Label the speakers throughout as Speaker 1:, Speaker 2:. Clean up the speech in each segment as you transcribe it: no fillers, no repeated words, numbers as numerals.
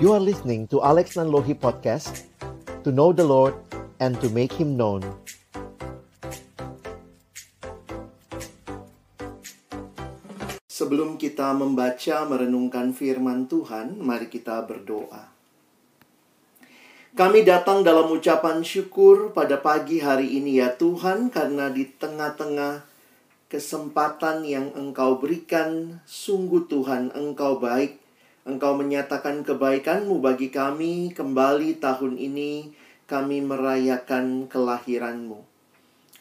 Speaker 1: You are listening to Alex Nanlohi Podcast, to know the Lord and to make Him known.
Speaker 2: Sebelum kita membaca merenungkan firman Tuhan, mari kita berdoa. Kami datang dalam ucapan syukur pada pagi hari ini ya Tuhan, karena di tengah-tengah kesempatan yang Engkau berikan, sungguh Tuhan Engkau baik. Engkau menyatakan kebaikan-Mu bagi kami. Kembali tahun ini kami merayakan kelahiran-Mu.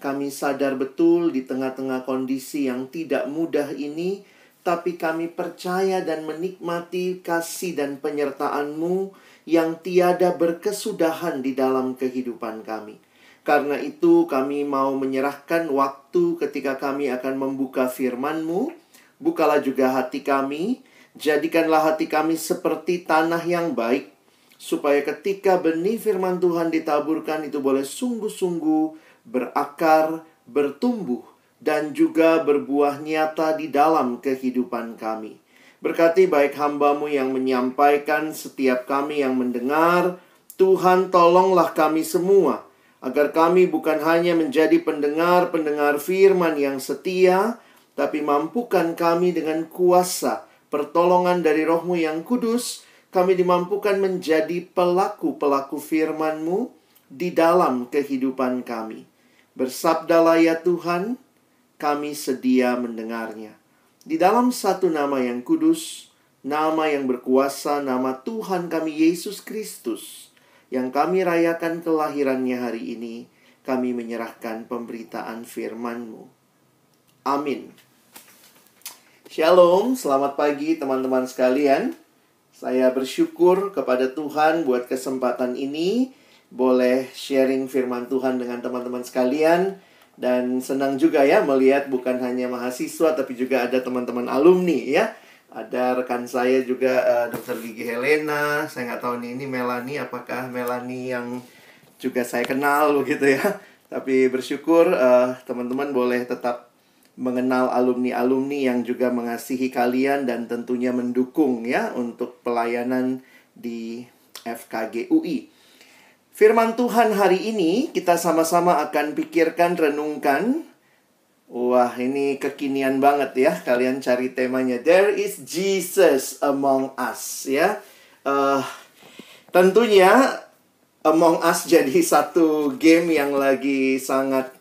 Speaker 2: Kami sadar betul di tengah-tengah kondisi yang tidak mudah ini, tapi kami percaya dan menikmati kasih dan penyertaan-Mu yang tiada berkesudahan di dalam kehidupan kami. Karena itu kami mau menyerahkan waktu ketika kami akan membuka firman-Mu. Bukalah juga hati kami. Jadikanlah hati kami seperti tanah yang baik, supaya ketika benih firman Tuhan ditaburkan itu boleh sungguh-sungguh berakar, bertumbuh, dan juga berbuah nyata di dalam kehidupan kami. Berkati baik hamba-Mu yang menyampaikan, setiap kami yang mendengar. Tuhan, tolonglah kami semua, agar kami bukan hanya menjadi pendengar-pendengar firman yang setia, tapi mampukan kami dengan kuasa pertolongan dari Roh-Mu yang kudus, kami dimampukan menjadi pelaku-pelaku firman-Mu di dalam kehidupan kami. Bersabdalah ya Tuhan, kami sedia mendengarnya. Di dalam satu nama yang kudus, nama yang berkuasa, nama Tuhan kami Yesus Kristus, yang kami rayakan kelahirannya hari ini, kami menyerahkan pemberitaan firman-Mu. Amin. Shalom, selamat pagi teman-teman sekalian. Saya bersyukur kepada Tuhan buat kesempatan ini, boleh sharing firman Tuhan dengan teman-teman sekalian. Dan senang juga ya melihat bukan hanya mahasiswa, tapi juga ada teman-teman alumni ya. Ada rekan saya juga, Dr. Gigi Helena. Saya nggak tahu nih, ini Melanie, apakah Melanie yang juga saya kenal begitu ya. Tapi bersyukur teman-teman boleh tetap mengenal alumni-alumni yang juga mengasihi kalian dan tentunya mendukung ya untuk pelayanan di FKG UI. Firman Tuhan hari ini kita sama-sama akan pikirkan, renungkan. Wah, ini kekinian banget ya. Kalian cari temanya. There is Jesus among us ya. Tentunya Among Us jadi satu game yang lagi sangat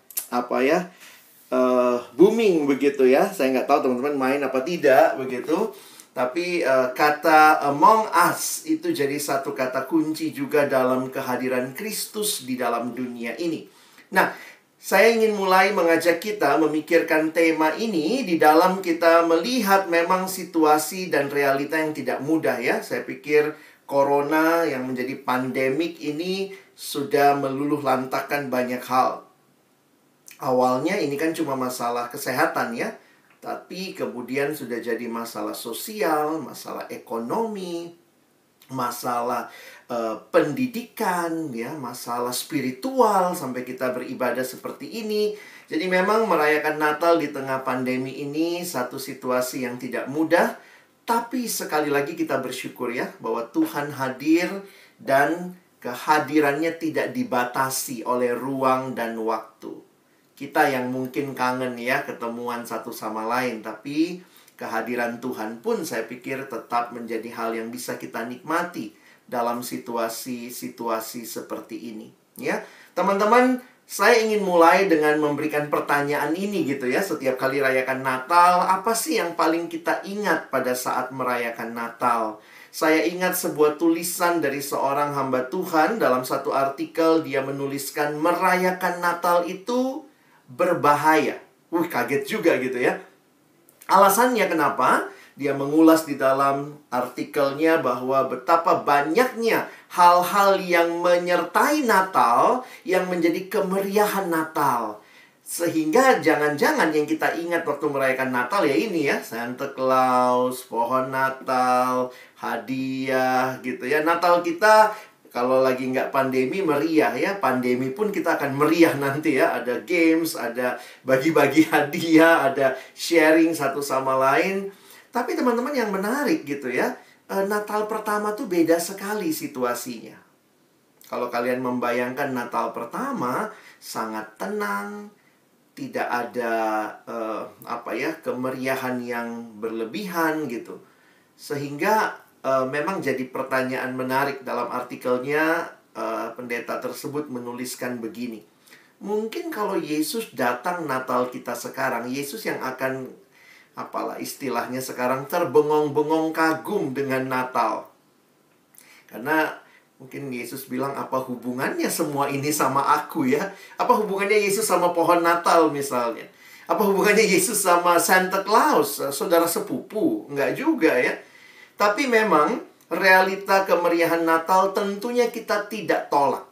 Speaker 2: booming begitu ya. Saya nggak tahu teman-teman main apa tidak begitu. Tapi kata Among Us itu jadi satu kata kunci juga dalam kehadiran Kristus di dalam dunia ini. Nah, saya ingin mulai mengajak kita memikirkan tema ini di dalam kita melihat memang situasi dan realita yang tidak mudah ya. Saya pikir Corona yang menjadi pandemik ini sudah meluluh lantakkan banyak hal. Awalnya ini kan cuma masalah kesehatan ya, tapi kemudian sudah jadi masalah sosial, masalah ekonomi, masalah pendidikan, ya, masalah spiritual, sampai kita beribadah seperti ini. Jadi memang merayakan Natal di tengah pandemi ini satu situasi yang tidak mudah, tapi sekali lagi kita bersyukur ya, bahwa Tuhan hadir dan kehadirannya tidak dibatasi oleh ruang dan waktu. Kita yang mungkin kangen ya ketemuan satu sama lain, tapi kehadiran Tuhan pun saya pikir tetap menjadi hal yang bisa kita nikmati dalam situasi-situasi seperti ini ya. Teman-teman, saya ingin mulai dengan memberikan pertanyaan ini gitu ya. Setiap kali rayakan Natal, apa sih yang paling kita ingat pada saat merayakan Natal? Saya ingat sebuah tulisan dari seorang hamba Tuhan. Dalam satu artikel dia menuliskan merayakan Natal itu berbahaya. Kaget juga gitu ya. Alasannya kenapa? Dia mengulas di dalam artikelnya bahwa betapa banyaknya hal-hal yang menyertai Natal yang menjadi kemeriahan Natal. Sehingga jangan-jangan yang kita ingat waktu merayakan Natal ya ini ya, Santa Claus, pohon Natal, hadiah gitu ya. Natal kita kalau lagi nggak pandemi meriah ya. Pandemi pun kita akan meriah nanti ya. Ada games, ada bagi-bagi hadiah, ada sharing satu sama lain. Tapi teman-teman yang menarik gitu ya, Natal pertama tuh beda sekali situasinya. Kalau kalian membayangkan Natal pertama, sangat tenang, tidak ada kemeriahan yang berlebihan gitu. Sehingga memang jadi pertanyaan menarik dalam artikelnya. Pendeta tersebut menuliskan begini. Mungkin kalau Yesus datang Natal kita sekarang, Yesus yang akan istilahnya sekarang terbengong-bengong kagum dengan Natal. Karena mungkin Yesus bilang, apa hubungannya semua ini sama aku ya? Apa hubungannya Yesus sama pohon Natal misalnya? Apa hubungannya Yesus sama Santa Claus, saudara sepupu? Enggak juga ya. Tapi memang realita kemeriahan Natal tentunya kita tidak tolak.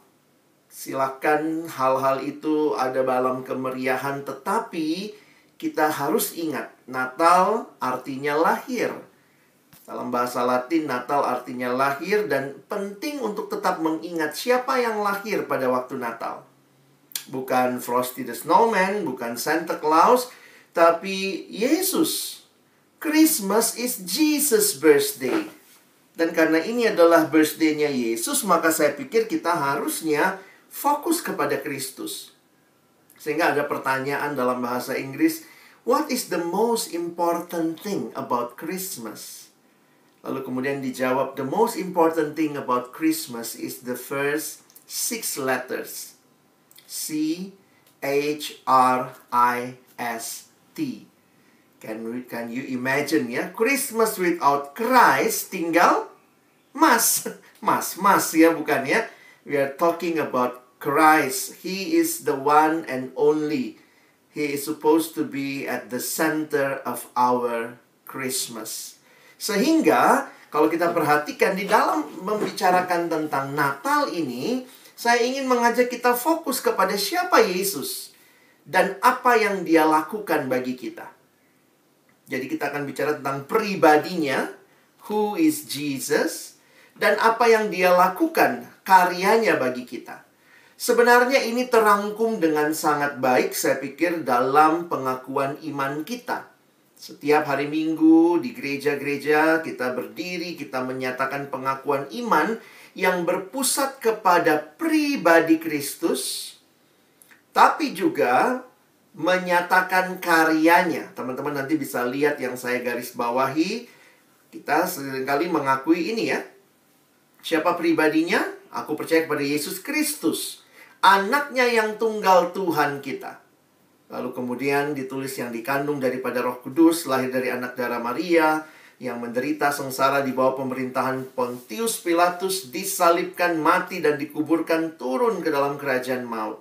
Speaker 2: Silakan hal-hal itu ada dalam kemeriahan, tetapi kita harus ingat, Natal artinya lahir. Dalam bahasa Latin, Natal artinya lahir, dan penting untuk tetap mengingat siapa yang lahir pada waktu Natal. Bukan Frosty the Snowman, bukan Santa Claus, tapi Yesus. Christmas is Jesus' birthday. Dan karena ini adalah birthday-nya Yesus, maka saya pikir kita harusnya fokus kepada Kristus. Sehingga ada pertanyaan dalam bahasa Inggris, what is the most important thing about Christmas? Lalu kemudian dijawab, the most important thing about Christmas is the first 6 letters. C-H-R-I-S-T. Can you imagine ya? Christmas without Christ tinggal Mas ya, bukan ya? We are talking about Christ. He is the one and only. He is supposed to be at the center of our Christmas. Sehingga kalau kita perhatikan di dalam membicarakan tentang Natal ini, saya ingin mengajak kita fokus kepada siapa Yesus dan apa yang Dia lakukan bagi kita. Jadi kita akan bicara tentang pribadinya, who is Jesus, dan apa yang Dia lakukan, karyanya bagi kita. Sebenarnya ini terangkum dengan sangat baik, saya pikir, dalam pengakuan iman kita. Setiap hari Minggu di gereja-gereja kita berdiri, kita menyatakan pengakuan iman yang berpusat kepada pribadi Kristus, tapi juga menyatakan karyanya. Teman-teman nanti bisa lihat yang saya garis bawahi. Kita seringkali mengakui ini ya. Siapa pribadinya? Aku percaya kepada Yesus Kristus, anaknya yang tunggal Tuhan kita. Lalu kemudian ditulis yang dikandung daripada Roh Kudus, lahir dari anak darah Maria, yang menderita sengsara di bawah pemerintahan Pontius Pilatus, disalibkan, mati, dan dikuburkan, turun ke dalam kerajaan maut.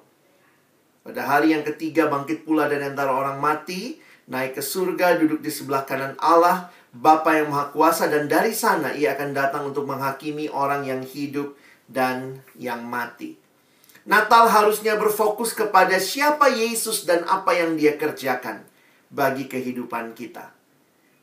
Speaker 2: Pada hari yang ketiga bangkit pula dari antara orang mati, naik ke surga, duduk di sebelah kanan Allah, Bapa yang Maha Kuasa, dan dari sana Ia akan datang untuk menghakimi orang yang hidup dan yang mati. Natal harusnya berfokus kepada siapa Yesus dan apa yang Dia kerjakan bagi kehidupan kita.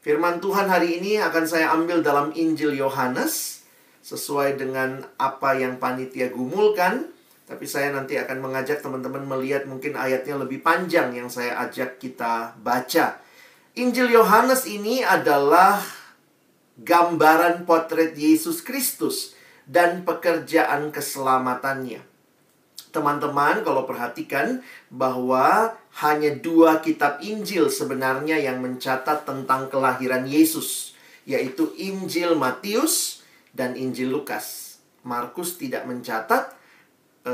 Speaker 2: Firman Tuhan hari ini akan saya ambil dalam Injil Yohanes, sesuai dengan apa yang panitia gumulkan. Tapi saya nanti akan mengajak teman-teman melihat mungkin ayatnya lebih panjang yang saya ajak kita baca. Injil Yohanes ini adalah gambaran potret Yesus Kristus dan pekerjaan keselamatannya. Teman-teman, kalau perhatikan bahwa hanya 2 kitab Injil sebenarnya yang mencatat tentang kelahiran Yesus, yaitu Injil Matius dan Injil Lukas. Markus tidak mencatat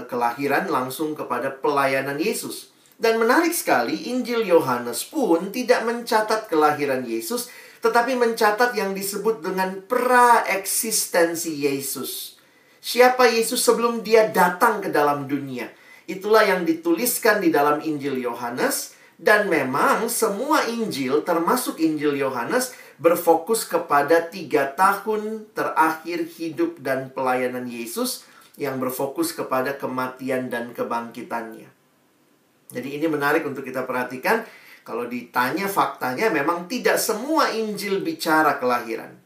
Speaker 2: kelahiran langsung kepada pelayanan Yesus. Dan menarik sekali, Injil Yohanes pun tidak mencatat kelahiran Yesus, tetapi mencatat yang disebut dengan praeksistensi Yesus. Siapa Yesus sebelum Dia datang ke dalam dunia. Itulah yang dituliskan di dalam Injil Yohanes. Dan memang semua Injil, termasuk Injil Yohanes, berfokus kepada 3 tahun terakhir hidup dan pelayanan Yesus, yang berfokus kepada kematian dan kebangkitannya. Jadi ini menarik untuk kita perhatikan. Kalau ditanya faktanya, memang tidak semua Injil bicara kelahiran.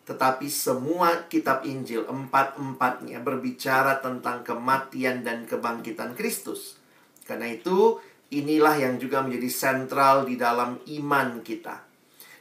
Speaker 2: Tetapi semua kitab Injil, 4-4-nya, berbicara tentang kematian dan kebangkitan Kristus. Karena itu, inilah yang juga menjadi sentral di dalam iman kita.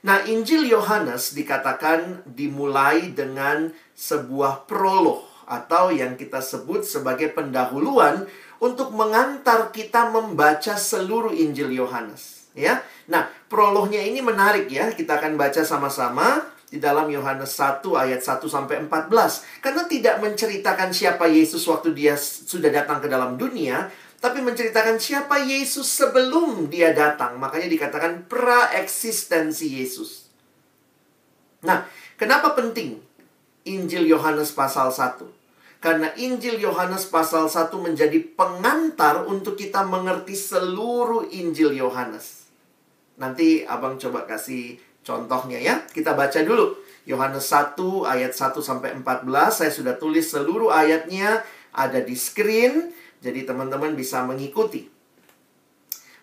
Speaker 2: Nah, Injil Yohanes dikatakan dimulai dengan sebuah prolog atau yang kita sebut sebagai pendahuluan untuk mengantar kita membaca seluruh Injil Yohanes, ya. Nah, prolognya ini menarik ya. Kita akan baca sama-sama di dalam Yohanes 1 ayat 1 sampai 14. Karena tidak menceritakan siapa Yesus waktu dia sudah datang ke dalam dunia, tapi menceritakan siapa Yesus sebelum dia datang. Makanya dikatakan praeksistensi Yesus. Nah, kenapa penting Injil Yohanes pasal 1? Karena Injil Yohanes pasal 1 menjadi pengantar untuk kita mengerti seluruh Injil Yohanes. Nanti abang coba kasih contohnya ya. Kita baca dulu. Yohanes 1 ayat 1 sampai 14. Saya sudah tulis seluruh ayatnya ada di screen. Jadi teman-teman bisa mengikuti.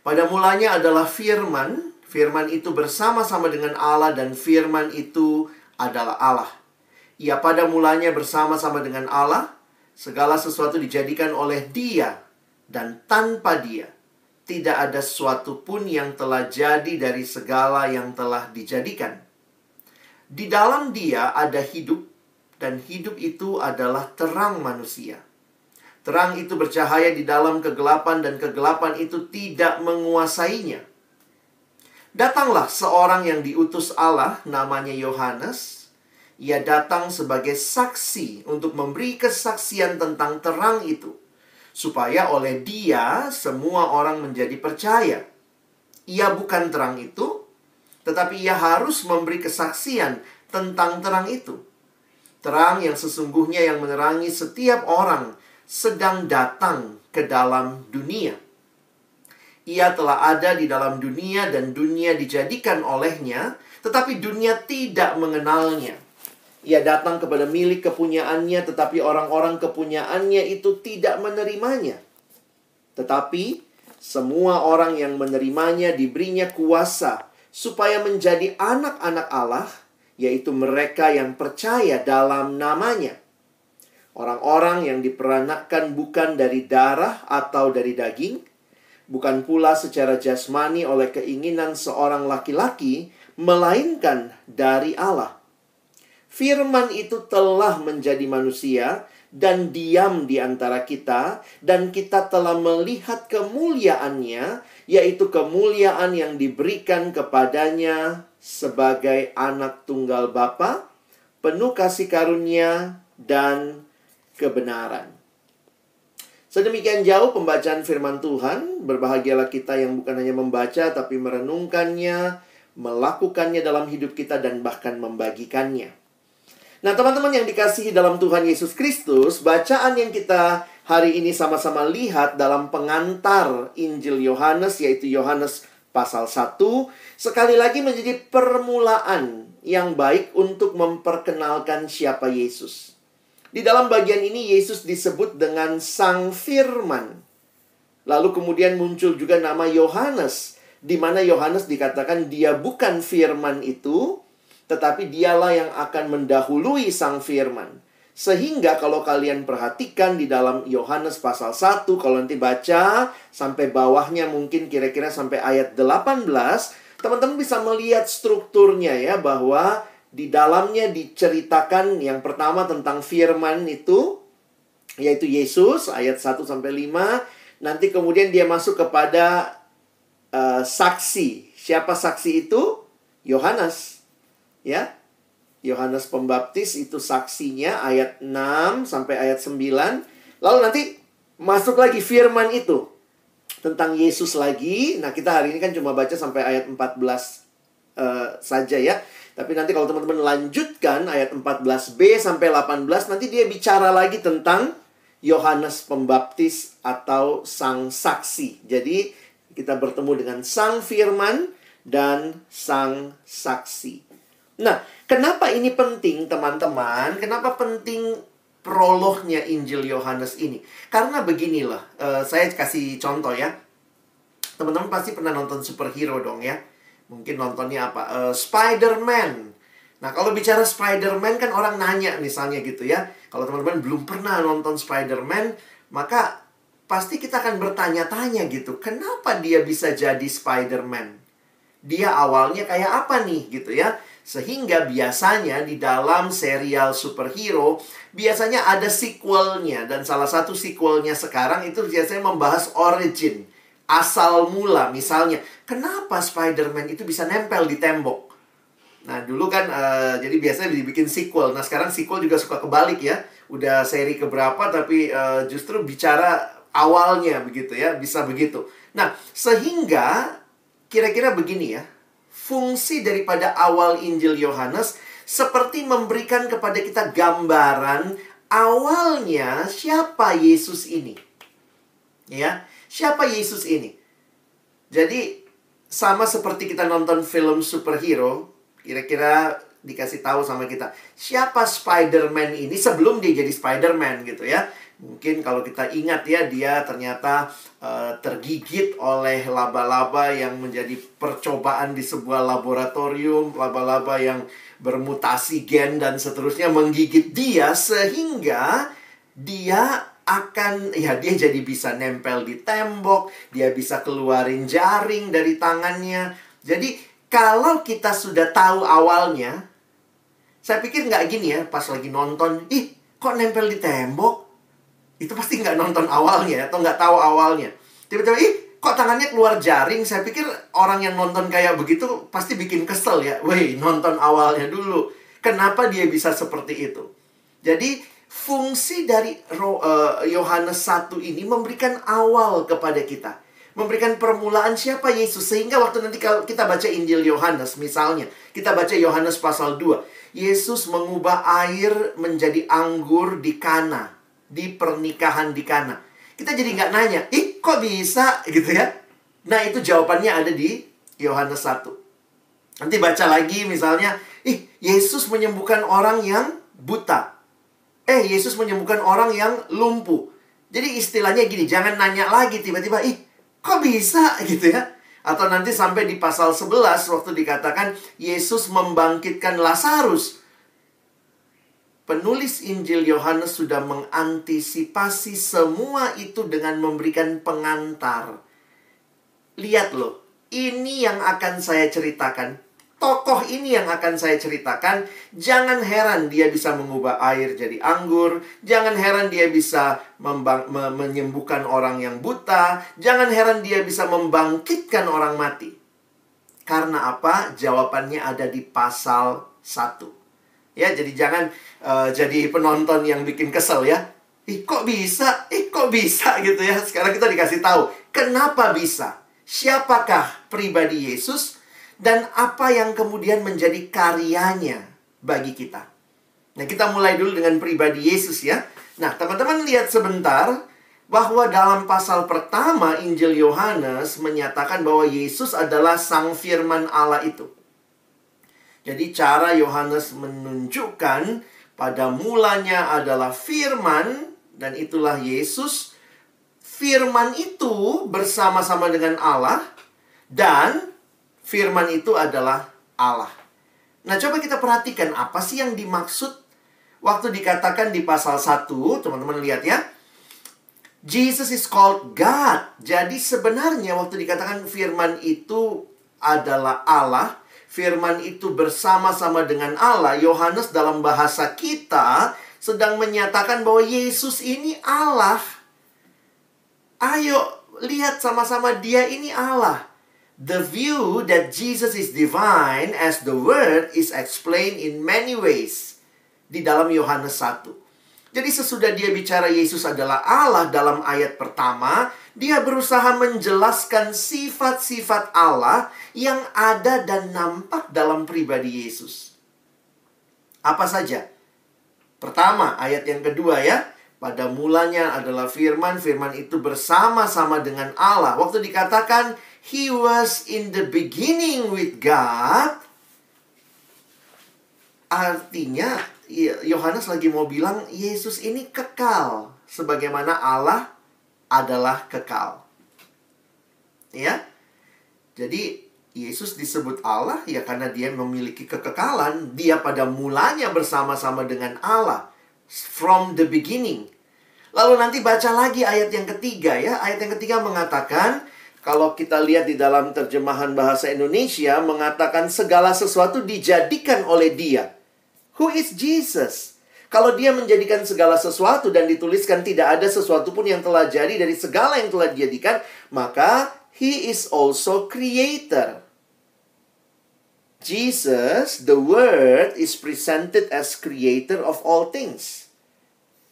Speaker 2: Pada mulanya adalah firman. Firman itu bersama-sama dengan Allah dan firman itu adalah Allah. Ia pada mulanya bersama-sama dengan Allah. Segala sesuatu dijadikan oleh Dia. Dan tanpa Dia tidak ada sesuatu pun yang telah jadi dari segala yang telah dijadikan. Di dalam Dia ada hidup. Dan hidup itu adalah terang manusia. Terang itu bercahaya di dalam kegelapan dan kegelapan itu tidak menguasainya. Datanglah seorang yang diutus Allah, namanya Yohanes. Ia datang sebagai saksi untuk memberi kesaksian tentang terang itu, supaya oleh dia semua orang menjadi percaya. Ia bukan terang itu, tetapi ia harus memberi kesaksian tentang terang itu. Terang yang sesungguhnya yang menerangi setiap orang sedang datang ke dalam dunia. Ia telah ada di dalam dunia dan dunia dijadikan olehnya, tetapi dunia tidak mengenalnya. Ia datang kepada milik kepunyaannya, tetapi orang-orang kepunyaannya itu tidak menerimanya. Tetapi semua orang yang menerimanya diberinya kuasa supaya menjadi anak-anak Allah, yaitu mereka yang percaya dalam namanya. Orang-orang yang diperanakkan bukan dari darah atau dari daging, bukan pula secara jasmani oleh keinginan seorang laki-laki, melainkan dari Allah. Firman itu telah menjadi manusia dan diam di antara kita, dan kita telah melihat kemuliaannya, yaitu kemuliaan yang diberikan kepadanya sebagai anak tunggal Bapa, penuh kasih karunia dan kebenaran. Sedemikian jauh pembacaan firman Tuhan. Berbahagialah kita yang bukan hanya membaca, tapi merenungkannya, melakukannya dalam hidup kita, dan bahkan membagikannya. Nah, teman-teman yang dikasihi dalam Tuhan Yesus Kristus, bacaan yang kita hari ini sama-sama lihat dalam pengantar Injil Yohanes, yaitu Yohanes pasal 1, sekali lagi menjadi permulaan yang baik untuk memperkenalkan siapa Yesus. Di dalam bagian ini Yesus disebut dengan Sang Firman. Lalu kemudian muncul juga nama Yohanes, di mana Yohanes dikatakan dia bukan firman itu, tetapi dialah yang akan mendahului Sang Firman. Sehingga kalau kalian perhatikan di dalam Yohanes pasal 1, kalau nanti baca sampai bawahnya mungkin kira-kira sampai ayat 18, teman-teman bisa melihat strukturnya ya, bahwa di dalamnya diceritakan yang pertama tentang firman itu, yaitu Yesus, ayat 1-5. Nanti kemudian dia masuk kepada saksi. Siapa saksi itu? Yohanes. Ya, Yohanes Pembaptis itu saksinya, ayat 6 sampai ayat 9. Lalu nanti masuk lagi firman itu tentang Yesus lagi. Nah, kita hari ini kan cuma baca sampai ayat 14 saja ya. Tapi nanti kalau teman-teman lanjutkan ayat 14b sampai 18, nanti dia bicara lagi tentang Yohanes Pembaptis atau Sang Saksi. Jadi kita bertemu dengan Sang Firman dan Sang Saksi. Nah, kenapa ini penting teman-teman? Kenapa penting prolognya Injil Yohanes ini? Karena beginilah, saya kasih contoh ya. Teman-teman pasti pernah nonton superhero dong ya. Mungkin nontonnya apa? Spider-Man. Nah, kalau bicara Spider-Man kan orang nanya misalnya gitu ya. Kalau teman-teman belum pernah nonton Spider-Man, maka pasti kita akan bertanya-tanya gitu. Kenapa dia bisa jadi Spider-Man? dia awalnya kayak apa nih gitu ya. Sehingga biasanya di dalam serial superhero biasanya ada sequelnya. Dan salah satu sequelnya sekarang itu biasanya membahas origin, asal mula. Misalnya, kenapa Spider-Man itu bisa nempel di tembok? Nah dulu kan jadi biasanya dibikin sequel. Nah sekarang sequel juga suka kebalik ya. Udah seri keberapa tapi justru bicara awalnya begitu ya. Bisa begitu. Nah sehingga kira-kira begini ya. Fungsi daripada awal Injil Yohanes seperti memberikan kepada kita gambaran awalnya siapa Yesus ini. Ya, siapa Yesus ini? Jadi sama seperti kita nonton film superhero, kira-kira dikasih tahu sama kita siapa Spider-Man ini sebelum dia jadi Spider-Man gitu ya. Mungkin kalau kita ingat ya, dia ternyata tergigit oleh laba-laba yang menjadi percobaan di sebuah laboratorium. Laba-laba yang bermutasi gen dan seterusnya menggigit dia sehingga dia akan, ya dia jadi bisa nempel di tembok. Dia bisa keluarin jaring dari tangannya. Jadi kalau kita sudah tahu awalnya, saya pikir nggak gini ya, pas lagi nonton, ih kok nempel di tembok? Itu pasti nggak nonton awalnya atau nggak tahu awalnya. Tiba-tiba, ih kok tangannya keluar jaring? Saya pikir orang yang nonton kayak begitu pasti bikin kesel ya. Weh, nonton awalnya dulu. Kenapa dia bisa seperti itu? Jadi, fungsi dari Yohanes 1 ini memberikan awal kepada kita. Memberikan permulaan siapa Yesus. Sehingga waktu nanti kalau kita baca Injil Yohanes misalnya, kita baca Yohanes pasal 2. Yesus mengubah air menjadi anggur di Kana. Di pernikahan di Kana. Kita jadi nggak nanya, ih kok bisa gitu ya. Nah itu jawabannya ada di Yohanes 1. Nanti baca lagi misalnya, ih Yesus menyembuhkan orang yang buta. Yesus menyembuhkan orang yang lumpuh. Jadi istilahnya gini, jangan nanya lagi tiba-tiba, ih kok bisa gitu ya. Atau nanti sampai di pasal 11 waktu dikatakan Yesus membangkitkan Lazarus. Penulis Injil Yohanes sudah mengantisipasi semua itu dengan memberikan pengantar. Lihat loh, ini yang akan saya ceritakan. Tokoh ini yang akan saya ceritakan. Jangan heran dia bisa mengubah air jadi anggur. Jangan heran dia bisa menyembuhkan orang yang buta. Jangan heran dia bisa membangkitkan orang mati. Karena apa? Jawabannya ada di pasal 1. Ya, jadi jangan jadi penonton yang bikin kesel ya. Ih, kok bisa? Kok bisa gitu ya. Sekarang kita dikasih tahu. Kenapa bisa? Siapakah pribadi Yesus? Dan apa yang kemudian menjadi karyanya bagi kita. Nah, kita mulai dulu dengan pribadi Yesus ya. Nah, teman-teman lihat sebentar. Bahwa dalam pasal pertama Injil Yohanes menyatakan bahwa Yesus adalah Sang Firman Allah itu. Jadi cara Yohanes menunjukkan pada mulanya adalah firman dan itulah Yesus. Firman itu bersama-sama dengan Allah dan firman itu adalah Allah. Nah, coba kita perhatikan apa sih yang dimaksud waktu dikatakan di pasal 1, teman-teman lihat ya. Jesus is called God. Jadi sebenarnya waktu dikatakan firman itu adalah Allah, firman itu bersama-sama dengan Allah, Yohanes dalam bahasa kita sedang menyatakan bahwa Yesus ini Allah. Ayo lihat sama-sama, dia ini Allah. The view that Jesus is divine as the word is explained in many ways di dalam Yohanes 1. Jadi sesudah dia bicara Yesus adalah Allah dalam ayat pertama, dia berusaha menjelaskan sifat-sifat Allah yang ada dan nampak dalam pribadi Yesus. Apa saja? Pertama, ayat yang kedua ya. Pada mulanya adalah firman, firman itu bersama-sama dengan Allah. Waktu dikatakan, He was in the beginning with God. Artinya, Yohanes lagi mau bilang, Yesus ini kekal. Sebagaimana Allah adalah kekal. Ya. Jadi Yesus disebut Allah ya karena dia memiliki kekekalan. Dia pada mulanya bersama-sama dengan Allah. From the beginning. Lalu nanti baca lagi ayat yang ketiga ya. Ayat yang ketiga mengatakan, Kalau kita lihat di dalam terjemahan bahasa Indonesia, mengatakan segala sesuatu dijadikan oleh Dia. Who is Jesus? Kalau Dia menjadikan segala sesuatu dan dituliskan tidak ada sesuatu pun yang telah jadi dari segala yang telah dijadikan, maka He is also creator. Jesus, the Word, is presented as creator of all things.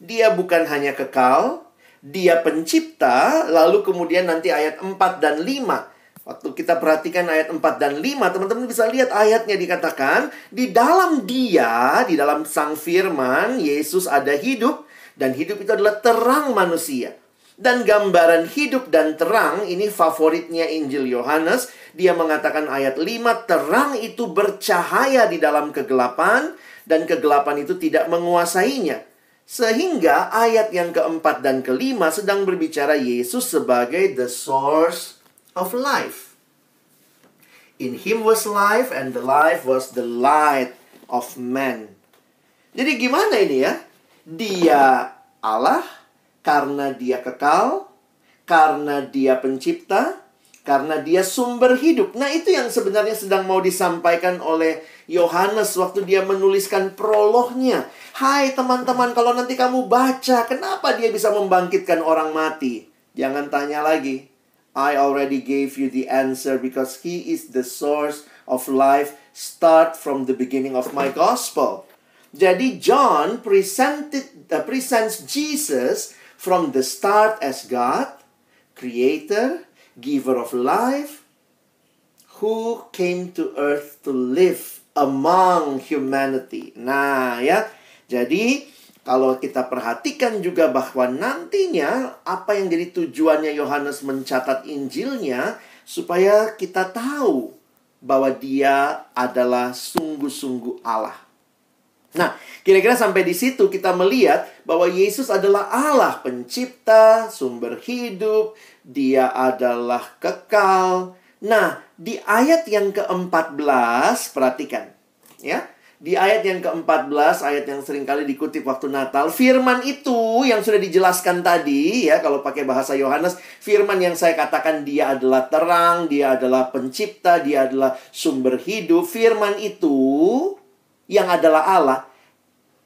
Speaker 2: Dia bukan hanya kekal, Dia pencipta, lalu kemudian nanti ayat 4 dan 5. Waktu kita perhatikan ayat 4 dan 5, teman-teman bisa lihat ayatnya dikatakan, di dalam Dia, di dalam Sang Firman, Yesus ada hidup, dan hidup itu adalah terang manusia. Dan gambaran hidup dan terang, ini favoritnya Injil Yohanes, dia mengatakan ayat 5, terang itu bercahaya di dalam kegelapan, dan kegelapan itu tidak menguasainya. Sehingga ayat yang keempat dan kelima sedang berbicara Yesus sebagai the source of life. In Him was life, and the life was the light of man. Jadi gimana ini ya? Dia Allah, karena Dia kekal, karena Dia pencipta, karena Dia sumber hidup. Nah, itu yang sebenarnya sedang mau disampaikan oleh Yohanes waktu dia menuliskan prolognya. Hai teman-teman, kalau nanti kamu baca, kenapa Dia bisa membangkitkan orang mati? Jangan tanya lagi. I already gave you the answer because He is the source of life. Start from the beginning of my gospel. Jadi John presents Jesus from the start as God, creator, giver of life, who came to earth to live among humanity. Nah ya, jadi kalau kita perhatikan juga bahwa nantinya apa yang jadi tujuannya Yohanes mencatat Injilnya, supaya kita tahu bahwa Dia adalah sungguh-sungguh Allah. Nah, kira-kira sampai di situ kita melihat bahwa Yesus adalah Allah pencipta, sumber hidup, Dia adalah kekal. Nah, di ayat yang ke-14, perhatikan. Ya, di ayat yang ke-14, ayat yang seringkali dikutip waktu Natal, firman itu yang sudah dijelaskan tadi, ya, kalau pakai bahasa Yohanes, firman yang saya katakan Dia adalah terang, Dia adalah pencipta, Dia adalah sumber hidup. Firman itu yang adalah Allah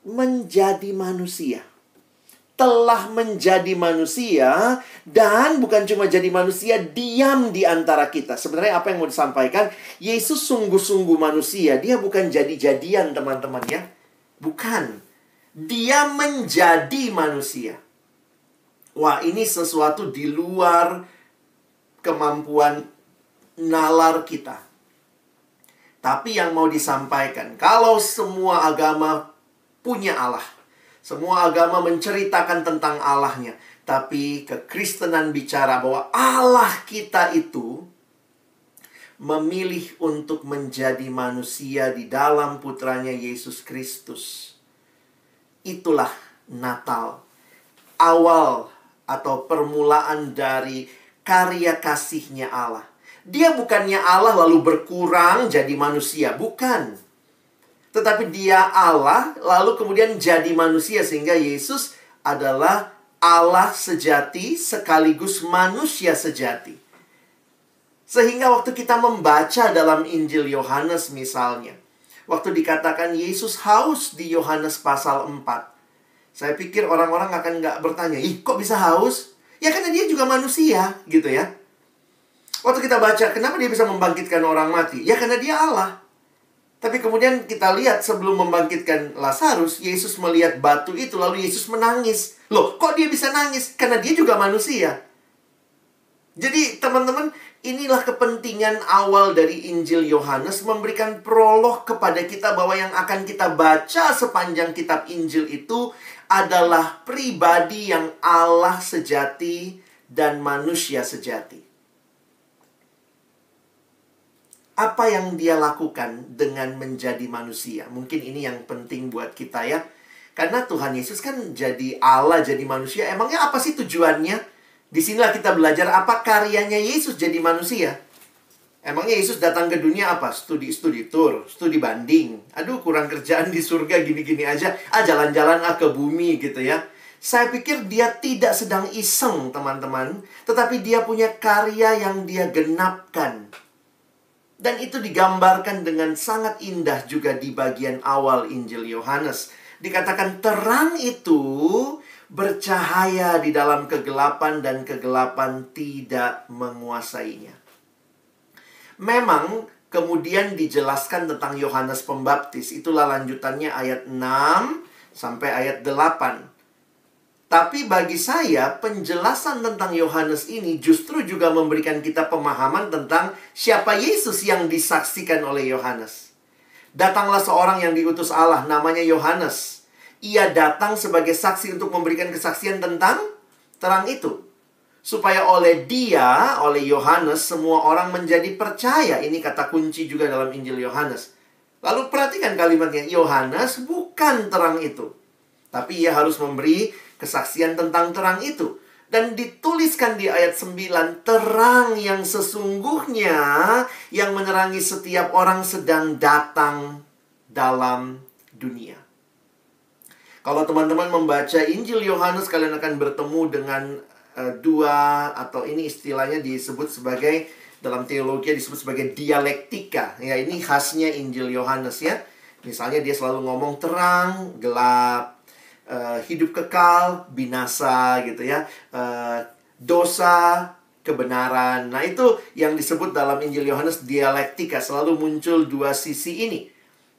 Speaker 2: menjadi manusia. Telah menjadi manusia, dan bukan cuma jadi manusia, diam di antara kita. Sebenarnya apa yang mau disampaikan? Yesus sungguh-sungguh manusia. Dia bukan jadi-jadian, teman-teman ya. Bukan. Dia menjadi manusia. Wah, ini sesuatu di luar kemampuan nalar kita. Tapi yang mau disampaikan, kalau semua agama punya Allah, semua agama menceritakan tentang Allahnya, tapi kekristenan bicara bahwa Allah kita itu memilih untuk menjadi manusia di dalam putranya Yesus Kristus. Itulah Natal. Awal atau permulaan dari karya kasihnya Allah. Dia bukannya Allah lalu berkurang jadi manusia, bukan. Tetapi Dia Allah, lalu kemudian jadi manusia. Sehingga Yesus adalah Allah sejati sekaligus manusia sejati. Sehingga waktu kita membaca dalam Injil Yohanes misalnya, waktu dikatakan Yesus haus di Yohanes pasal 4, saya pikir orang-orang akan nggak bertanya, ih kok bisa haus? Ya karena Dia juga manusia, gitu ya. Waktu kita baca, kenapa Dia bisa membangkitkan orang mati? Ya karena Dia Allah. Tapi kemudian kita lihat sebelum membangkitkan Lazarus, Yesus melihat batu itu, lalu Yesus menangis. Loh, kok Dia bisa nangis? Karena Dia juga manusia. Jadi teman-teman, inilah kepentingan awal dari Injil Yohanes, memberikan prolog kepada kita bahwa yang akan kita baca sepanjang kitab Injil itu adalah pribadi yang Allah sejati dan manusia sejati. Apa yang Dia lakukan dengan menjadi manusia? Mungkin ini yang penting buat kita ya. Karena Tuhan Yesus kan jadi Allah, jadi manusia. Emangnya apa sih tujuannya? Disinilah kita belajar apa karyanya Yesus jadi manusia. Emangnya Yesus datang ke dunia apa? Studi tour, studi banding. Aduh, kurang kerjaan di surga gini-gini aja. Jalan-jalan ke bumi gitu ya. Saya pikir dia tidak sedang iseng, teman-teman. Tetapi dia punya karya yang dia genapkan. Dan itu digambarkan dengan sangat indah juga di bagian awal Injil Yohanes. Dikatakan terang itu bercahaya di dalam kegelapan dan kegelapan tidak menguasainya. Memang kemudian dijelaskan tentang Yohanes Pembaptis. Itulah lanjutannya ayat 6 sampai ayat 8. Tapi bagi saya, penjelasan tentang Yohanes ini justru juga memberikan kita pemahaman tentang siapa Yesus yang disaksikan oleh Yohanes. Datanglah seorang yang diutus Allah, namanya Yohanes. Ia datang sebagai saksi untuk memberikan kesaksian tentang terang itu. Supaya oleh dia, oleh Yohanes, semua orang menjadi percaya. Ini kata kunci juga dalam Injil Yohanes. Lalu perhatikan kalimatnya, Yohanes bukan terang itu. Tapi ia harus memberi kesaksian tentang terang itu. Dan dituliskan di ayat 9, terang yang sesungguhnya yang menerangi setiap orang sedang datang dalam dunia. Kalau teman-teman membaca Injil Yohanes, kalian akan bertemu dengan dua, atau ini istilahnya disebut sebagai, dalam teologi disebut sebagai dialektika. Ya, ini khasnya Injil Yohanes ya. Misalnya dia selalu ngomong terang, gelap, hidup kekal, binasa gitu ya, dosa, kebenaran. Nah itu yang disebut dalam Injil Yohanes dialektika, selalu muncul dua sisi ini.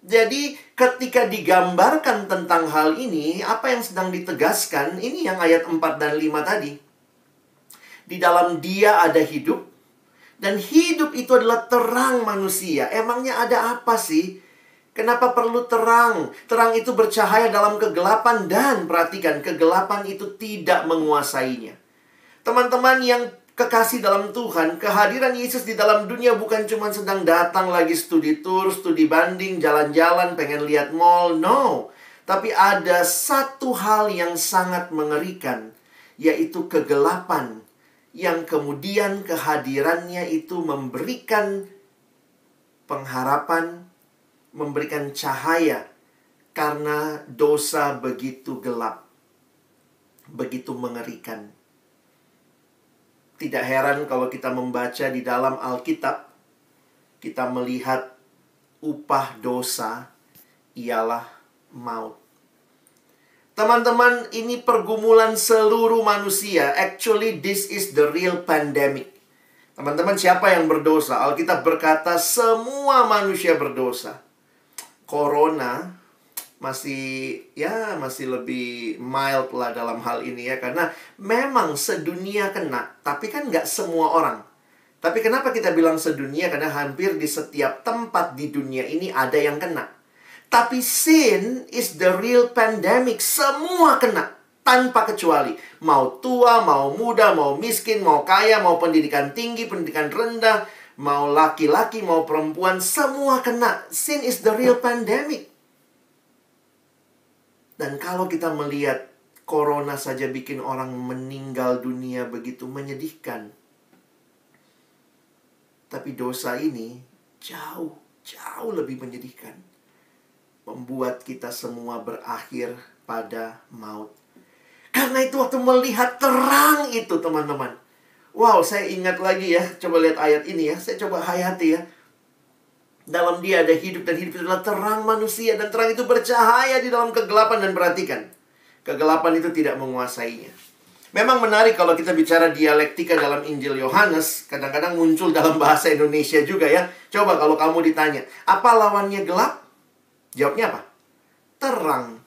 Speaker 2: Jadi ketika digambarkan tentang hal ini, apa yang sedang ditegaskan, ini yang ayat 4 dan 5 tadi. Di dalam dia ada hidup, dan hidup itu adalah terang manusia. Emangnya ada apa sih? Kenapa perlu terang? Terang itu bercahaya dalam kegelapan dan perhatikan, kegelapan itu tidak menguasainya. Teman-teman yang kekasih dalam Tuhan, kehadiran Yesus di dalam dunia bukan cuma sedang datang lagi studi tour, studi banding, jalan-jalan, pengen lihat mall. No. Tapi ada satu hal yang sangat mengerikan, yaitu kegelapan. Yang kemudian kehadirannya itu memberikan pengharapan, memberikan cahaya karena dosa begitu gelap, begitu mengerikan. Tidak heran kalau kita membaca di dalam Alkitab, kita melihat upah dosa ialah maut. Teman-teman, ini pergumulan seluruh manusia. Actually, this is the real pandemic. Teman-teman, siapa yang berdosa? Alkitab berkata semua manusia berdosa. Corona masih lebih mild lah dalam hal ini ya, karena memang sedunia kena, tapi kan nggak semua orang. Tapi kenapa kita bilang sedunia? Karena hampir di setiap tempat di dunia ini ada yang kena. Tapi sin is the real pandemic. Semua kena tanpa kecuali. Mau tua, mau muda, mau miskin, mau kaya, mau pendidikan tinggi, pendidikan rendah, mau laki-laki, mau perempuan, semua kena. Sin is the real pandemic. Dan kalau kita melihat corona saja bikin orang meninggal dunia begitu menyedihkan. Tapi dosa ini jauh lebih menyedihkan. Membuat kita semua berakhir pada maut. Karena itu waktu melihat terang itu, teman-teman. Wow, saya ingat lagi ya. Coba lihat ayat ini ya. Saya coba hayati ya. Dalam dia ada hidup, dan hidup itu adalah terang manusia. Dan terang itu bercahaya di dalam kegelapan. Dan perhatikan, kegelapan itu tidak menguasainya. Memang menarik kalau kita bicara dialektika dalam Injil Yohanes. Kadang-kadang muncul dalam bahasa Indonesia juga ya. Coba kalau kamu ditanya, apa lawannya gelap? Jawabnya apa? Terang.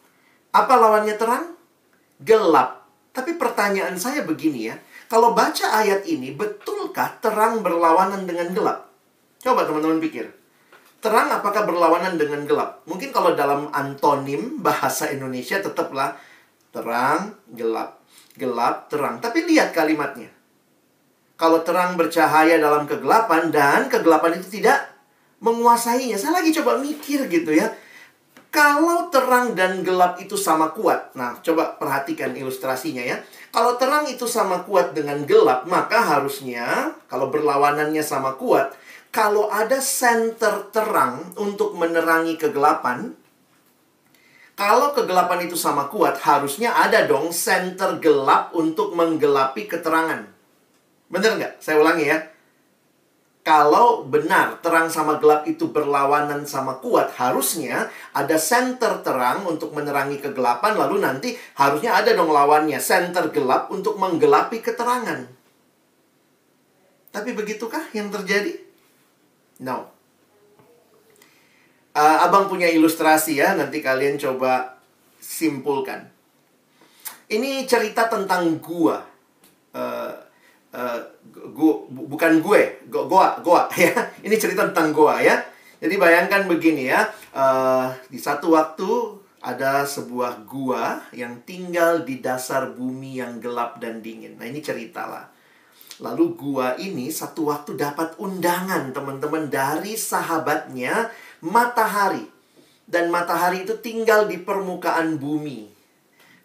Speaker 2: Apa lawannya terang? Gelap. Tapi pertanyaan saya begini ya. Kalau baca ayat ini, betulkah terang berlawanan dengan gelap? Coba teman-teman pikir. Terang apakah berlawanan dengan gelap? Mungkin kalau dalam antonim bahasa Indonesia tetaplah terang, gelap. Gelap, terang. Tapi lihat kalimatnya. Kalau terang bercahaya dalam kegelapan dan kegelapan itu tidak menguasainya. Saya lagi coba mikir gitu ya. Kalau terang dan gelap itu sama kuat. Nah, coba perhatikan ilustrasinya ya. Kalau terang itu sama kuat dengan gelap, maka harusnya kalau berlawanannya sama kuat, kalau ada senter terang untuk menerangi kegelapan, Kalau kegelapan itu sama kuat, harusnya ada dong senter gelap untuk menggelapi keterangan. Bener nggak? Saya ulangi ya. Kalau benar terang sama gelap itu berlawanan sama kuat, harusnya ada senter terang untuk menerangi kegelapan, lalu nanti harusnya ada dong lawannya, senter gelap untuk menggelapi keterangan. Tapi begitukah yang terjadi? No. Abang punya ilustrasi ya, nanti kalian coba simpulkan. Ini cerita tentang gua. Bukan gue, goa ya. Ini cerita tentang goa ya. Jadi bayangkan begini ya, di satu waktu ada sebuah gua yang tinggal di dasar bumi yang gelap dan dingin. Nah ini cerita lah. Lalu gua ini satu waktu dapat undangan teman-teman dari sahabatnya matahari. Dan matahari itu tinggal di permukaan bumi.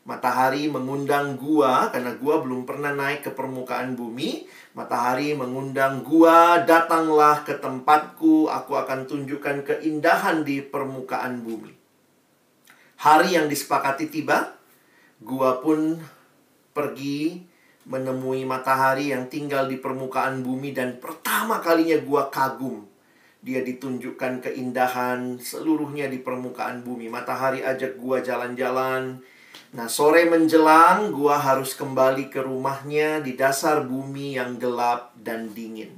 Speaker 2: Matahari mengundang gua, karena gua belum pernah naik ke permukaan bumi. Matahari mengundang gua, datanglah ke tempatku, aku akan tunjukkan keindahan di permukaan bumi. Hari yang disepakati tiba, gua pun pergi menemui matahari yang tinggal di permukaan bumi. Dan pertama kalinya gua kagum. Dia ditunjukkan keindahan seluruhnya di permukaan bumi. Matahari ajak gua jalan-jalan. Nah, sore menjelang, gua harus kembali ke rumahnya di dasar bumi yang gelap dan dingin.